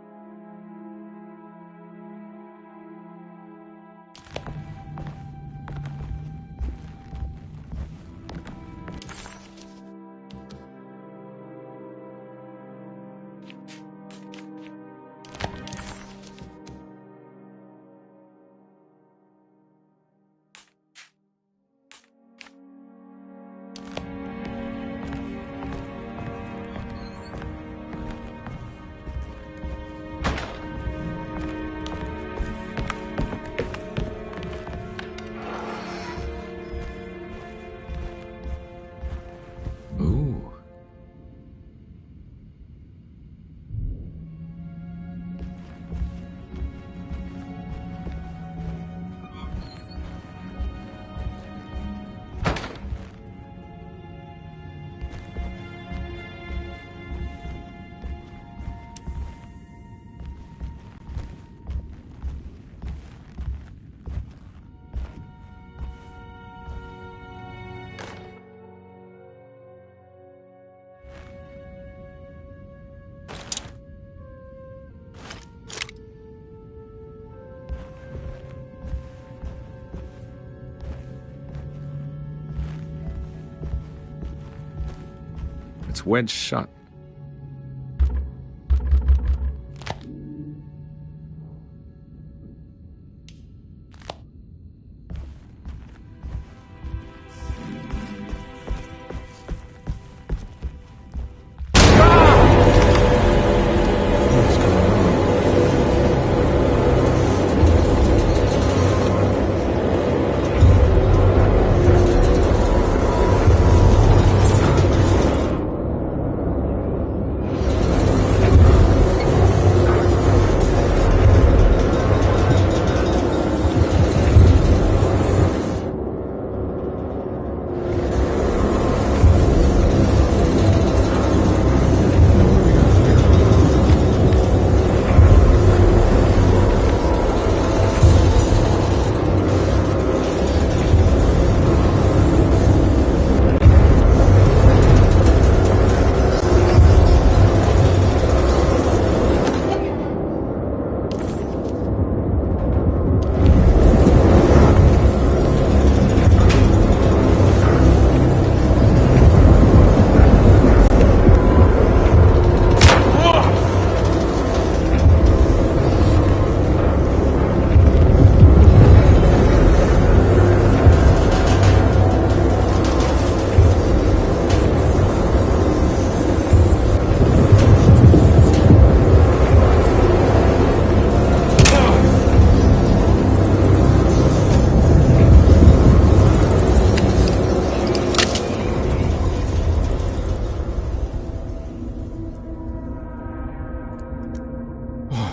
wedged shut.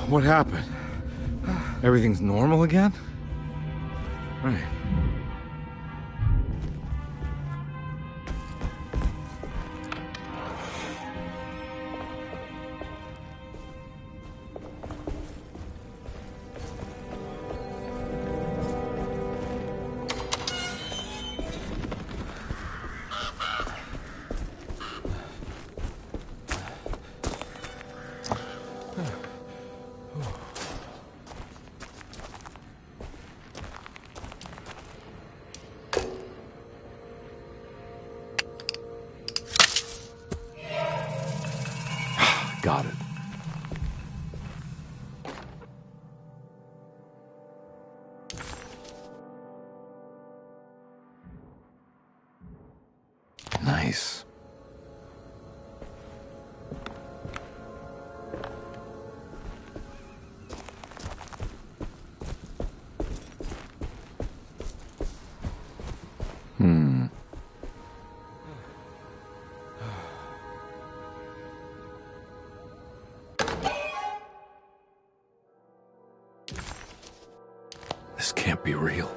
What happened? Everything's normal again? Right. Got it. Nice. This can't be real.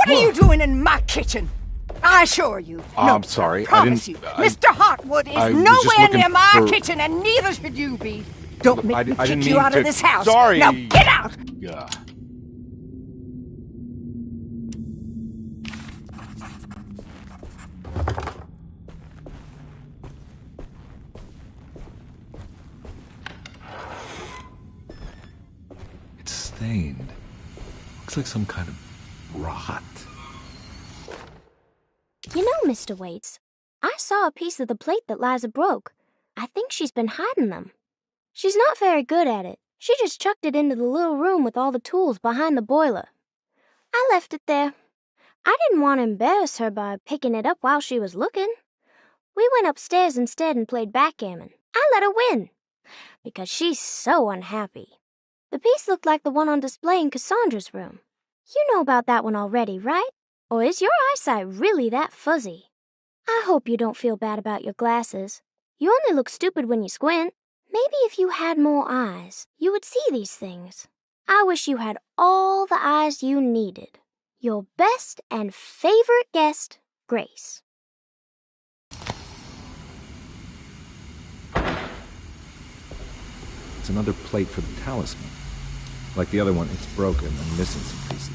What are you doing in my kitchen? I assure you. No, I'm sorry. I promise you. Mr. Hotwood is nowhere near my kitchen, and neither should you be. Don't make me kick you out of this house. Sorry. Now get out! Yeah. It's stained. Looks like some kind of rot. You know, Mr. Waits, I saw a piece of the plate that Liza broke. I think she's been hiding them. She's not very good at it. She just chucked it into the little room with all the tools behind the boiler. I left it there. I didn't want to embarrass her by picking it up while she was looking. We went upstairs instead and played backgammon. I let her win, because she's so unhappy. The piece looked like the one on display in Cassandra's room. You know about that one already, right? Or is your eyesight really that fuzzy? I hope you don't feel bad about your glasses. You only look stupid when you squint. Maybe if you had more eyes, you would see these things. I wish you had all the eyes you needed. Your best and favorite guest, Grace. It's another plate for the talisman. Like the other one, it's broken and missing some pieces.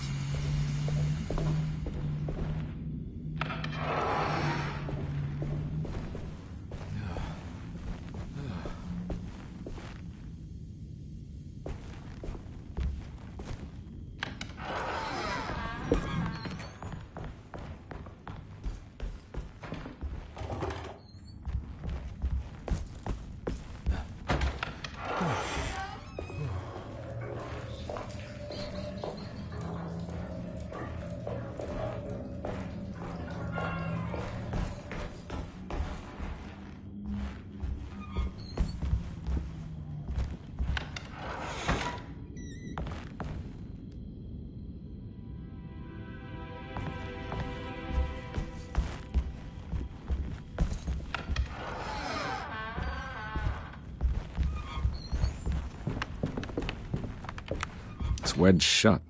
It's wedged shut.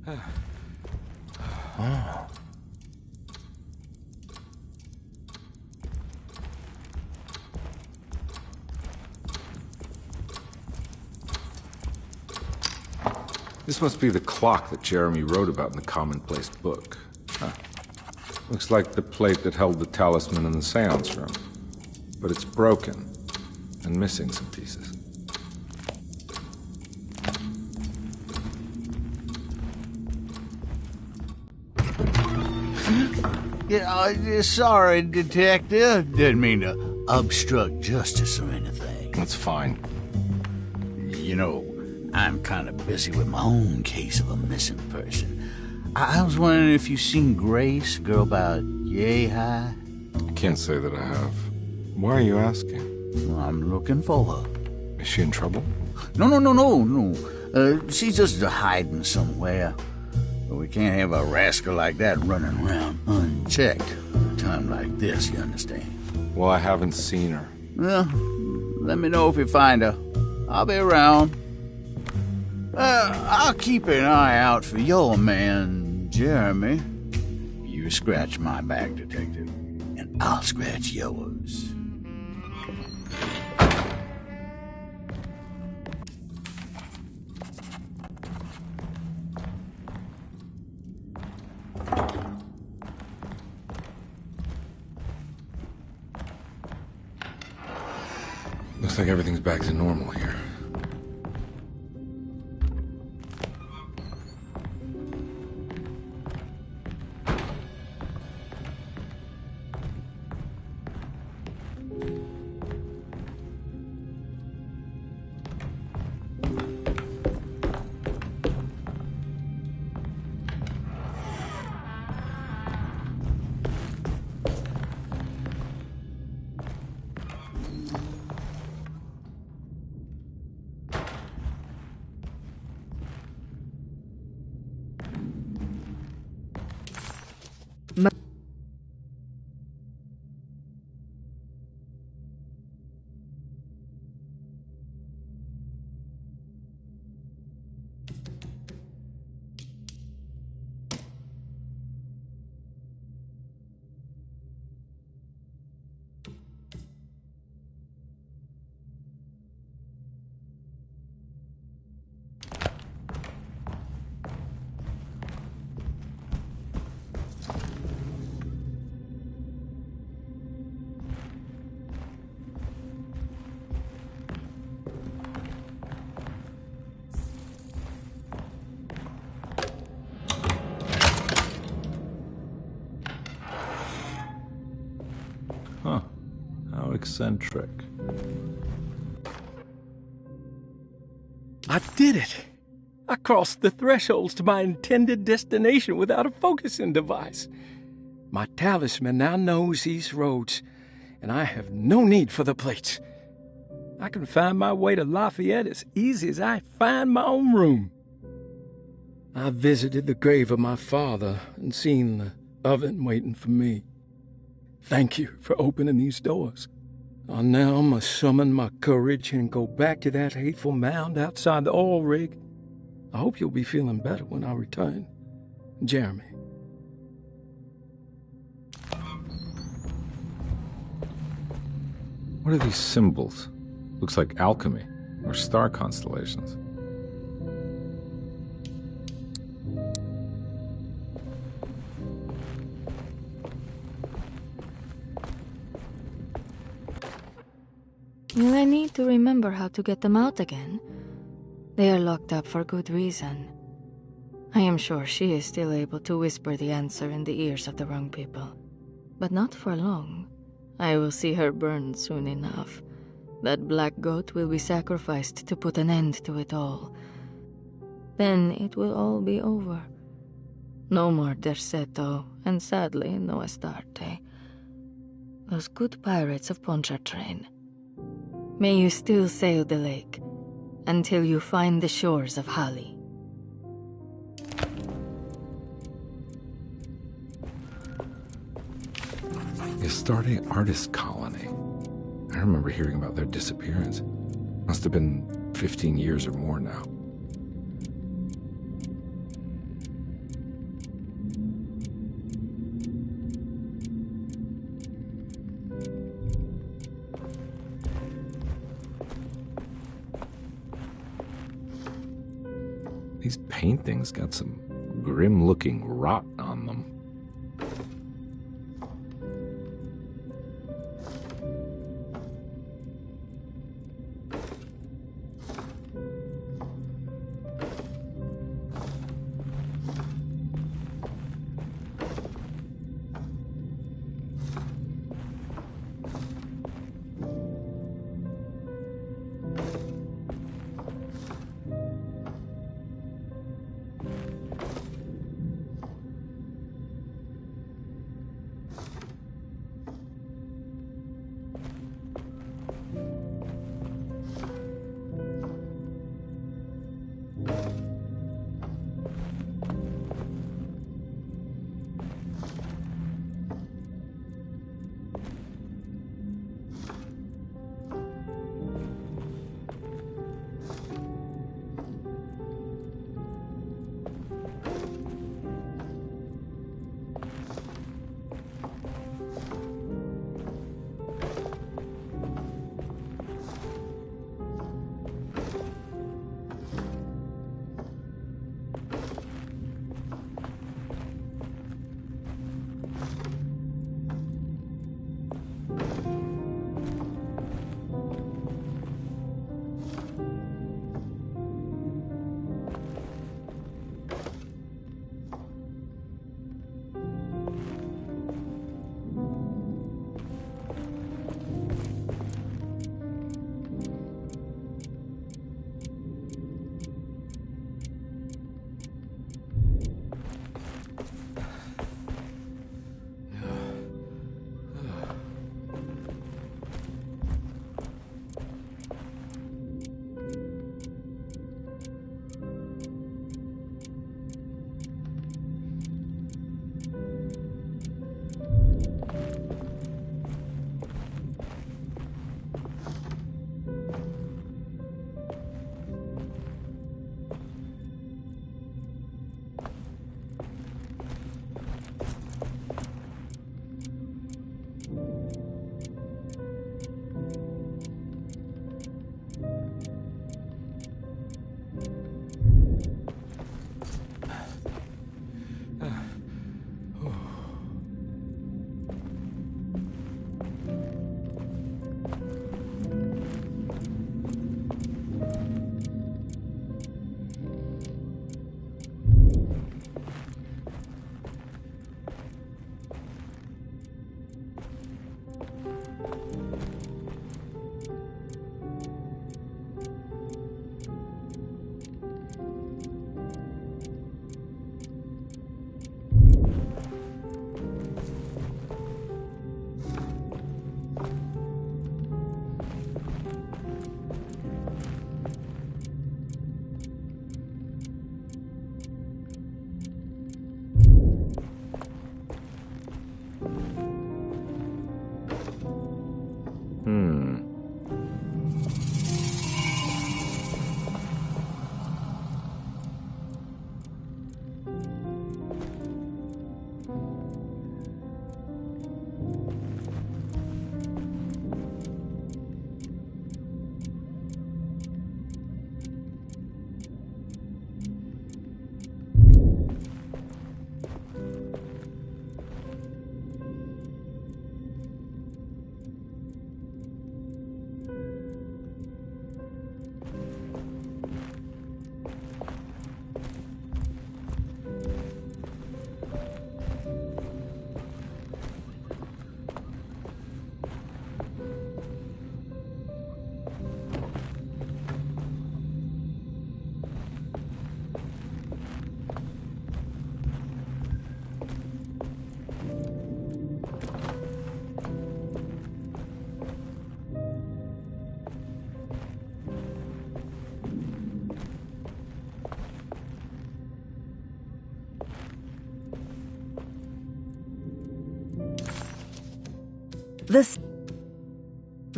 Oh. This must be the clock that Jeremy wrote about in the commonplace book. Huh. Looks like the plate that held the talisman in the seance room. But it's broken and missing some pieces. Yeah, sorry, Detective. Didn't mean to obstruct justice or anything. That's fine. You know, I'm kind of busy with my own case of a missing person. I was wondering if you've seen Grace, a girl about yay high? I can't say that I have. Why are you asking? Well, I'm looking for her. Is she in trouble? No. She's just hiding somewhere. But we can't have a rascal like that running around unchecked at a time like this, you understand? Well, I haven't seen her. Well, let me know if you find her. I'll be around. I'll keep an eye out for your man, Jeremy. You scratch my back, Detective, and I'll scratch yours. Looks like everything's back to normal here. Huh. How eccentric. I did it! I crossed the thresholds to my intended destination without a focusing device. My talisman now knows these roads, and I have no need for the plates. I can find my way to Lafayette as easy as I find my own room. I visited the grave of my father and seen the oven waiting for me. Thank you for opening these doors. I now must summon my courage and go back to that hateful mound outside the oil rig. I hope you'll be feeling better when I return. Jeremy. What are these symbols? Looks like alchemy or star constellations. Will I need to remember how to get them out again? They are locked up for good reason. I am sure she is still able to whisper the answer in the ears of the wrong people. But not for long. I will see her burned soon enough. That black goat will be sacrificed to put an end to it all. Then it will all be over. No more Derceto, and sadly, no Astarte. Those good pirates of Pontchartrain. May you still sail the lake, until you find the shores of Hali. The Astarte Artist Colony. I remember hearing about their disappearance. Must have been 15 years or more now. These paintings got some grim-looking rot on them.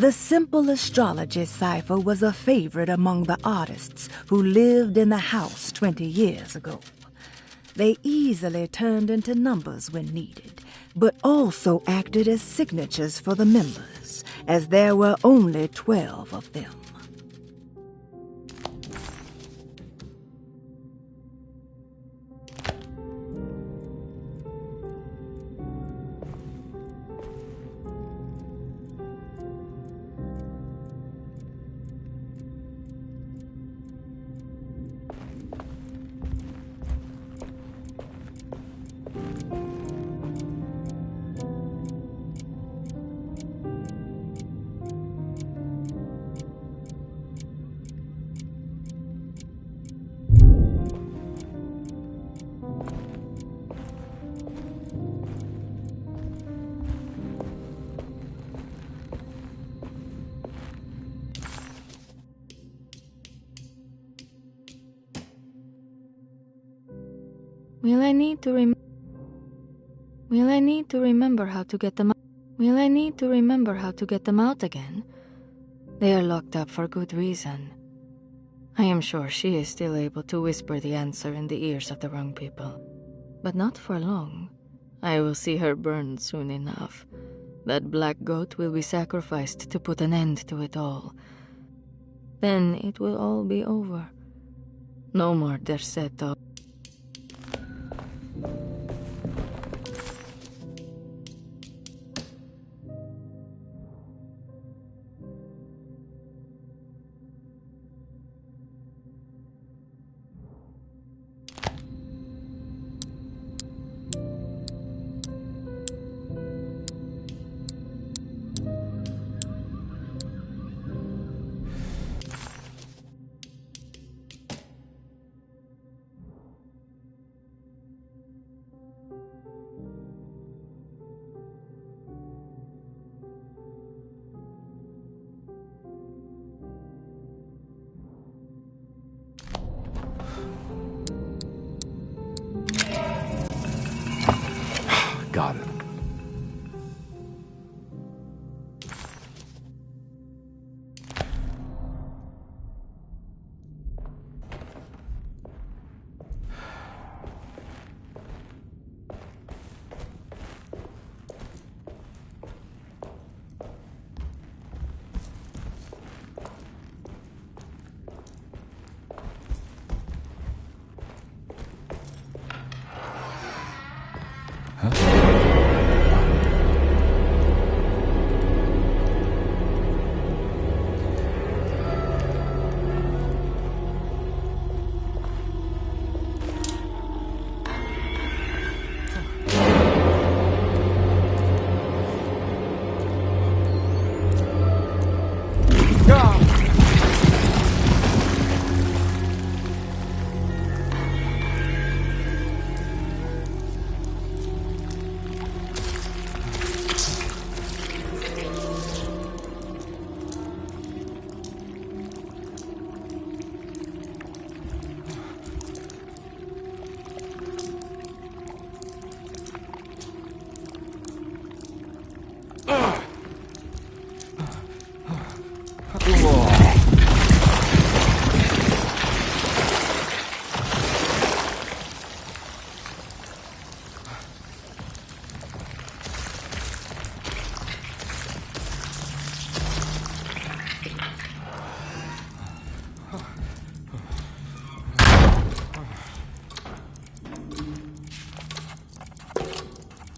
The simple astrology cipher was a favorite among the artists who lived in the house 20 years ago. They easily turned into numbers when needed, but also acted as signatures for the members, as there were only 12 of them. Will I need to remember how to get them out? Will I need to remember how to get them out again? They are locked up for good reason. I am sure she is still able to whisper the answer in the ears of the wrong people. But not for long. I will see her burned soon enough. That black goat will be sacrificed to put an end to it all. Then it will all be over. No more Derceto. Got it.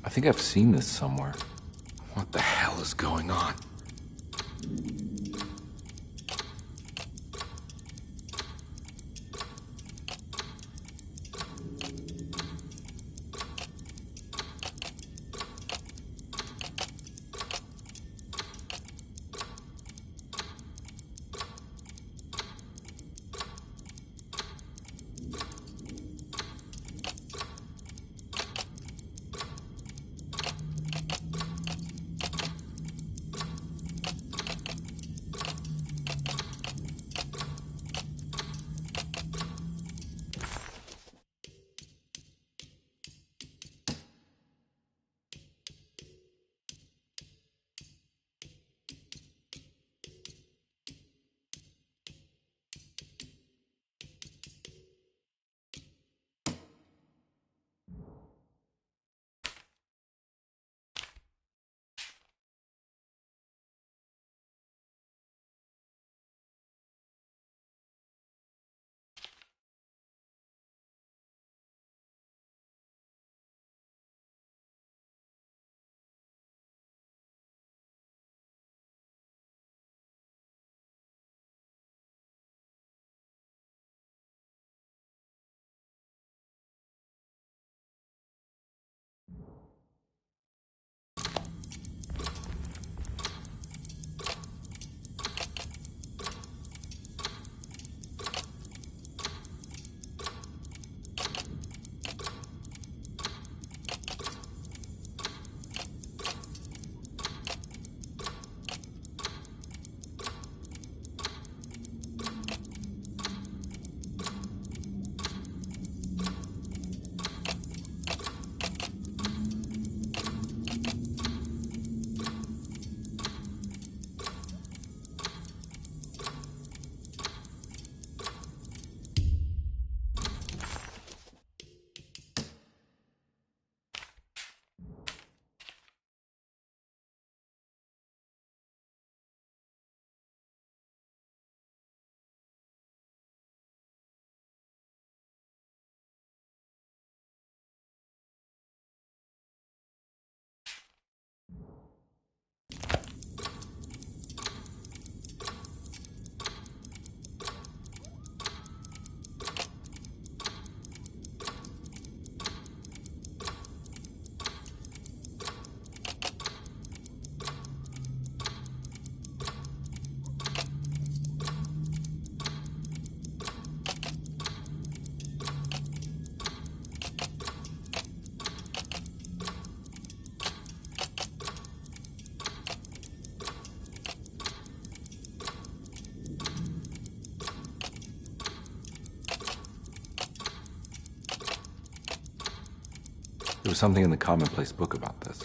I think I've seen this somewhere. What the hell is going on? There was something in the commonplace book about this.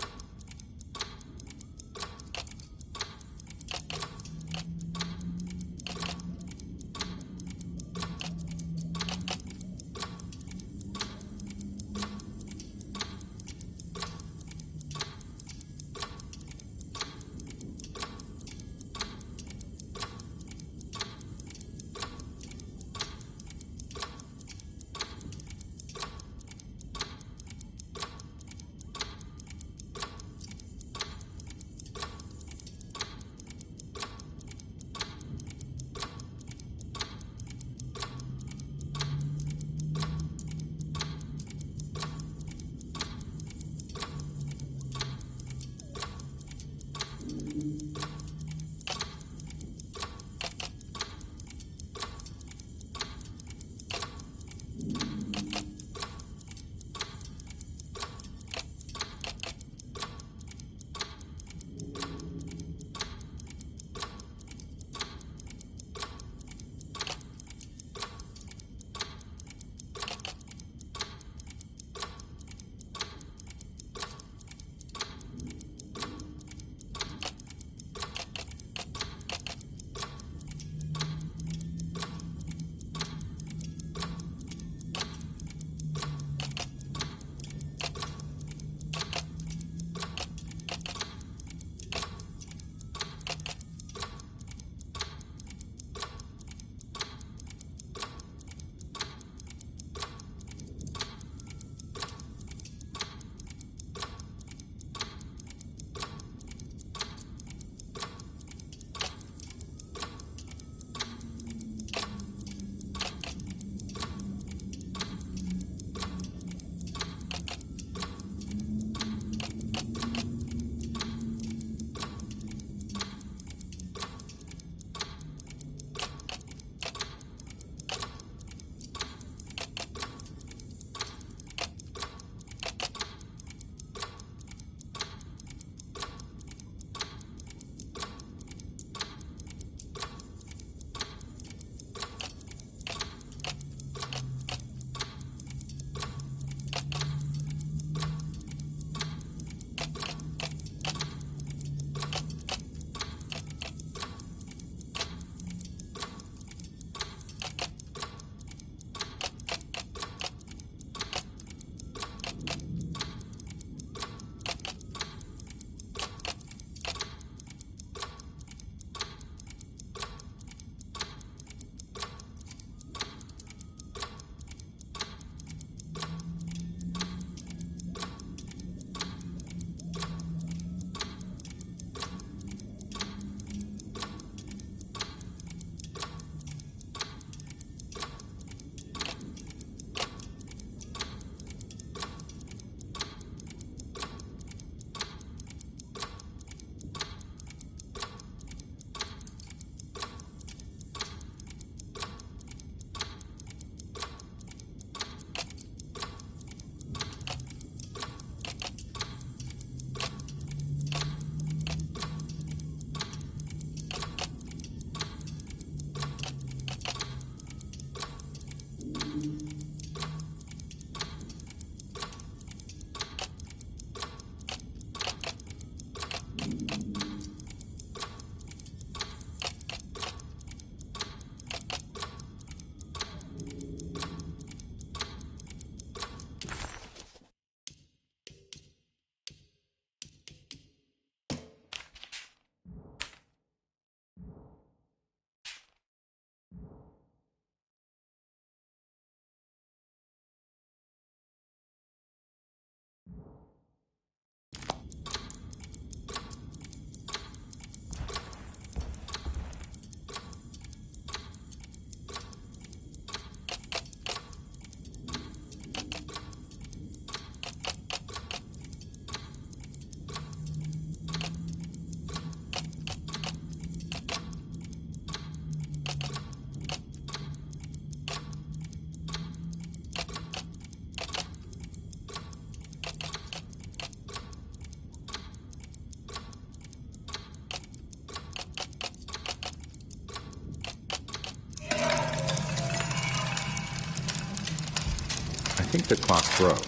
I think the clock broke.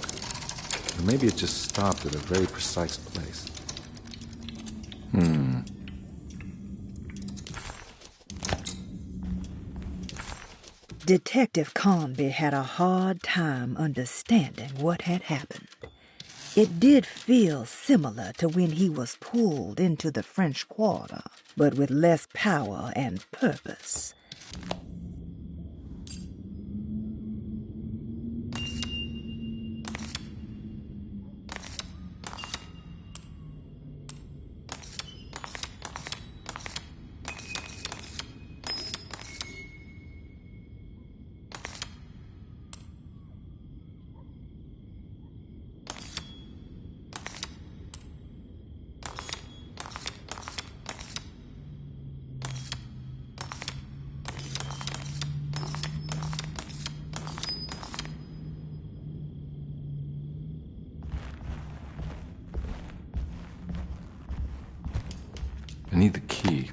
Or maybe it just stopped at a very precise place. Detective Conby had a hard time understanding what had happened. It did feel similar to when he was pulled into the French Quarter, but with less power and purpose. I need the key.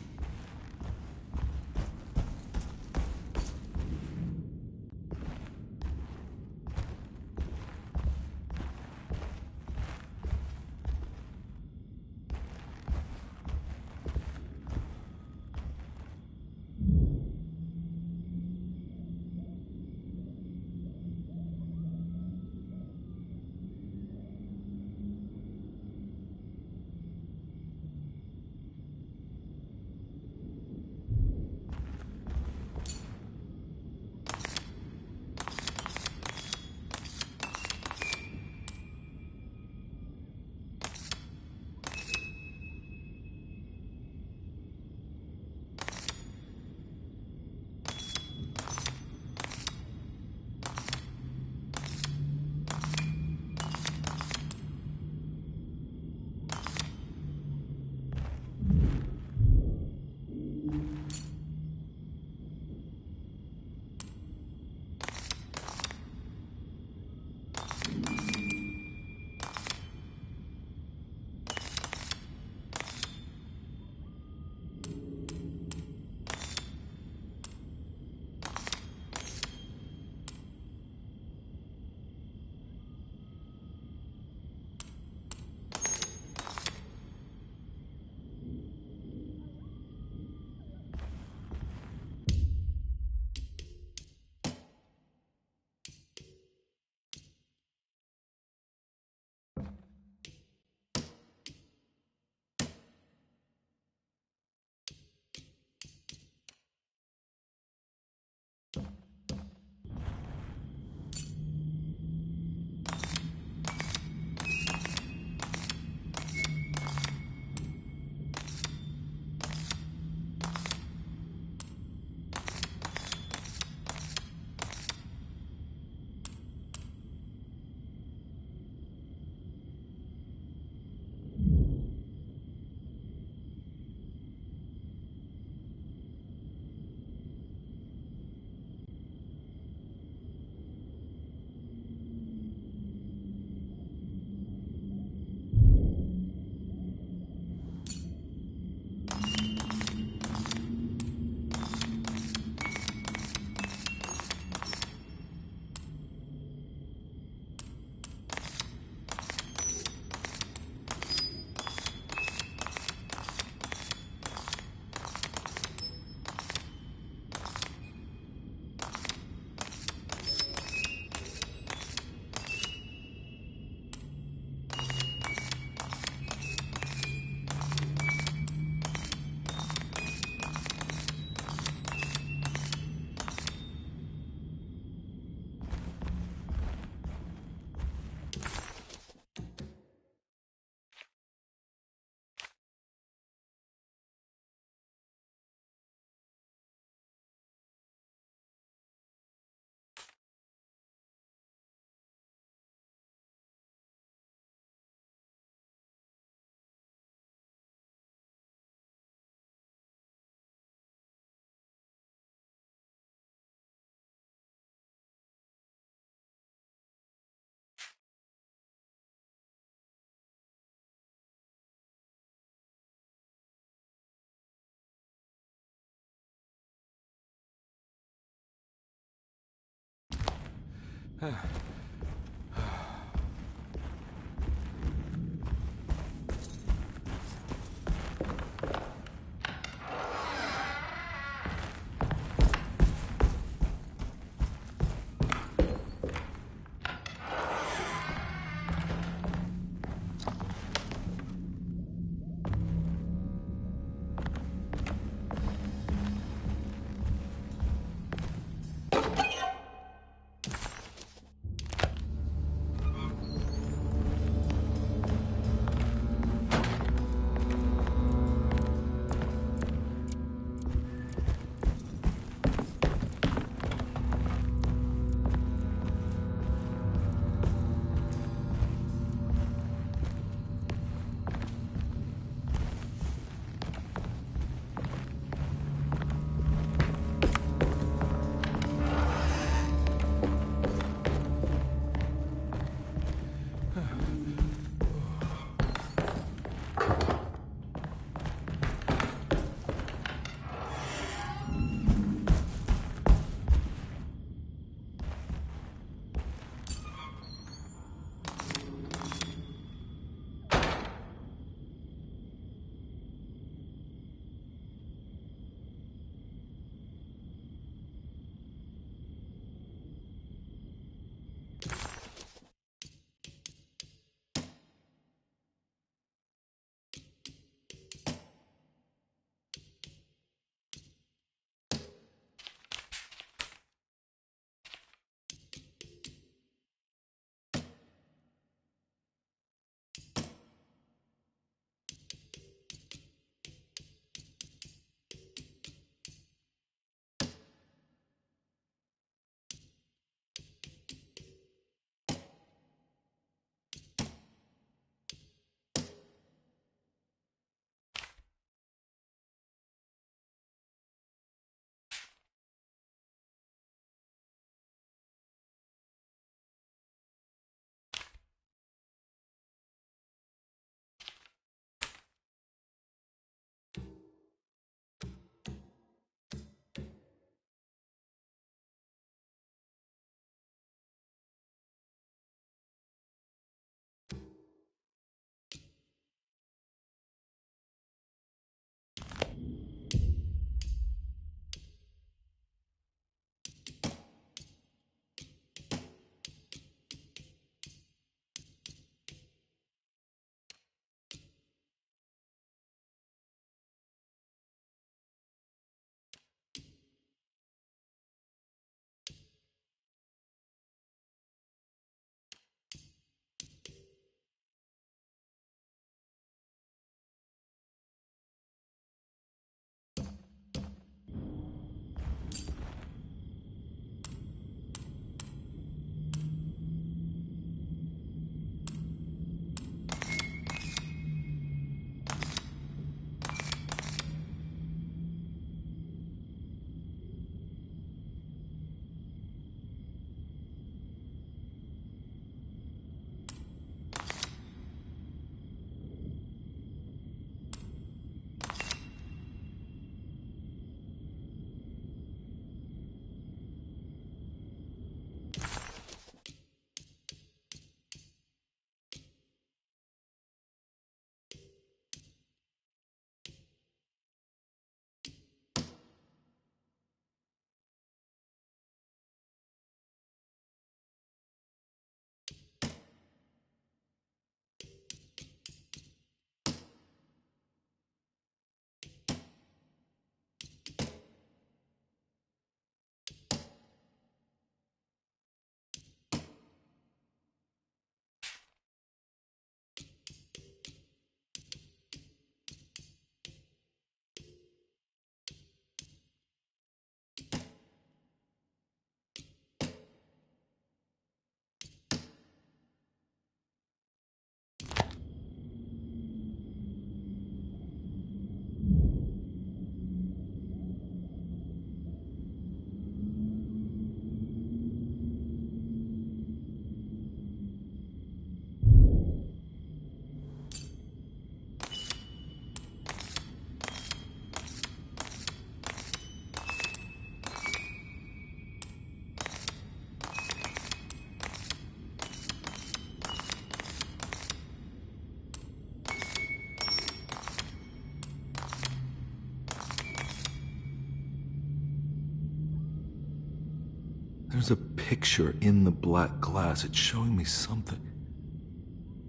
There's a picture in the black glass. It's showing me something.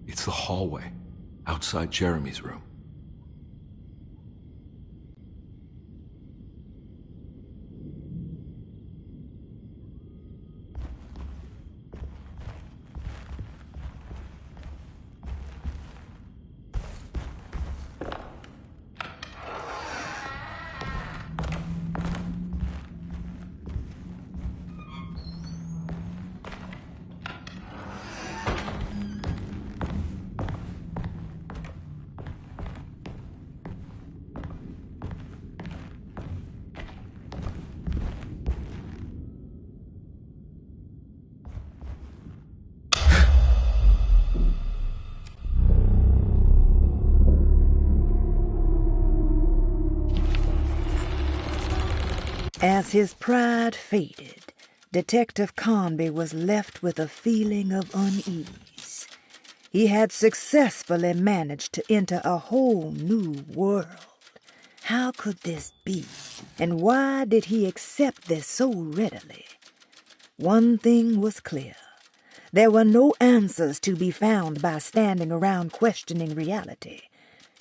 It's the hallway outside Jeremy's room. As his pride faded, Detective Conby was left with a feeling of unease. He had successfully managed to enter a whole new world. How could this be? And why did he accept this so readily? One thing was clear. There were no answers to be found by standing around questioning reality.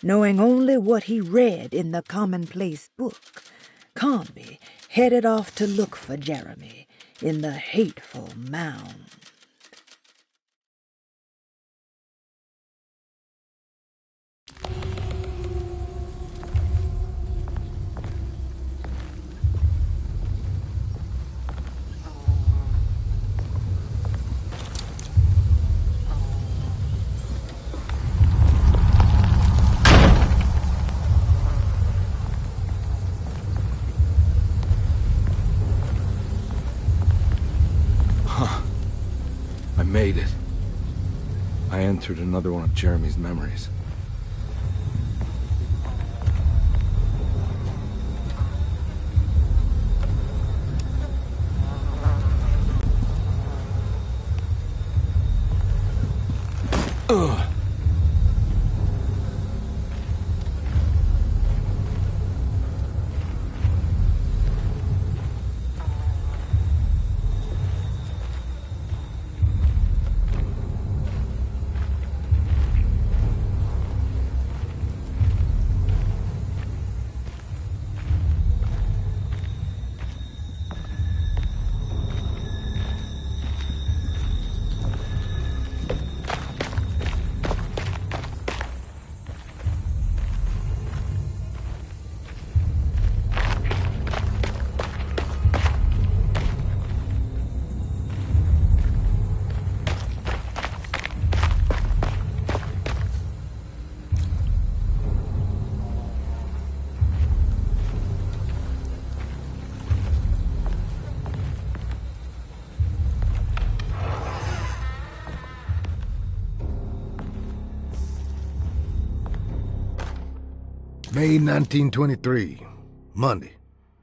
Knowing only what he read in the commonplace book, Conby headed off to look for Jeremy in the hateful mound. I made it. I entered another one of Jeremy's memories. Ugh. May 1923, Monday.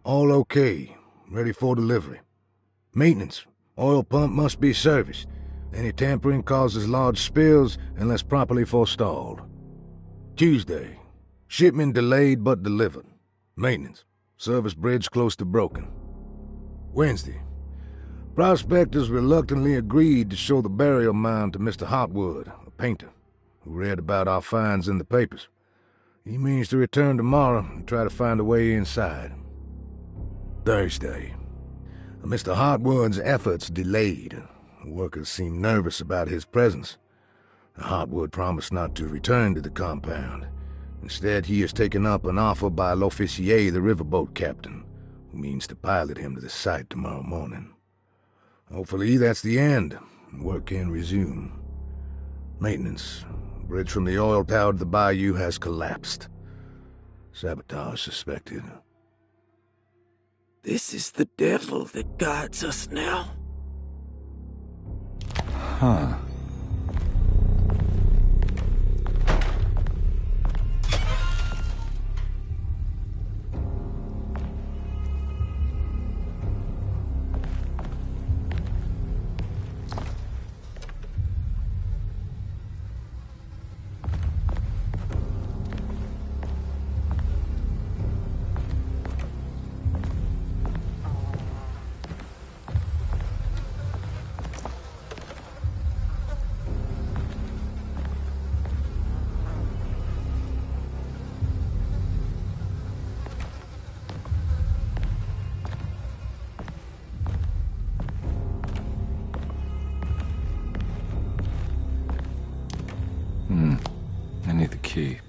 All okay, ready for delivery. Maintenance, oil pump must be serviced. Any tampering causes large spills unless properly forestalled. Tuesday, shipment delayed but delivered. Maintenance, service bridge close to broken. Wednesday, prospectors reluctantly agreed to show the burial mound to Mr. Hotwood, a painter, who read about our finds in the papers. He means to return tomorrow and try to find a way inside. Thursday. Mr. Hotwood's efforts delayed. The workers seemed nervous about his presence. Hotwood promised not to return to the compound. Instead, he has taken up an offer by l'officier, the riverboat captain, who means to pilot him to the site tomorrow morning. Hopefully that's the end, and work can resume. Maintenance. Bridge from the oil tower to the bayou has collapsed. Sabotage suspected. This is the devil that guides us now. Huh. need the key.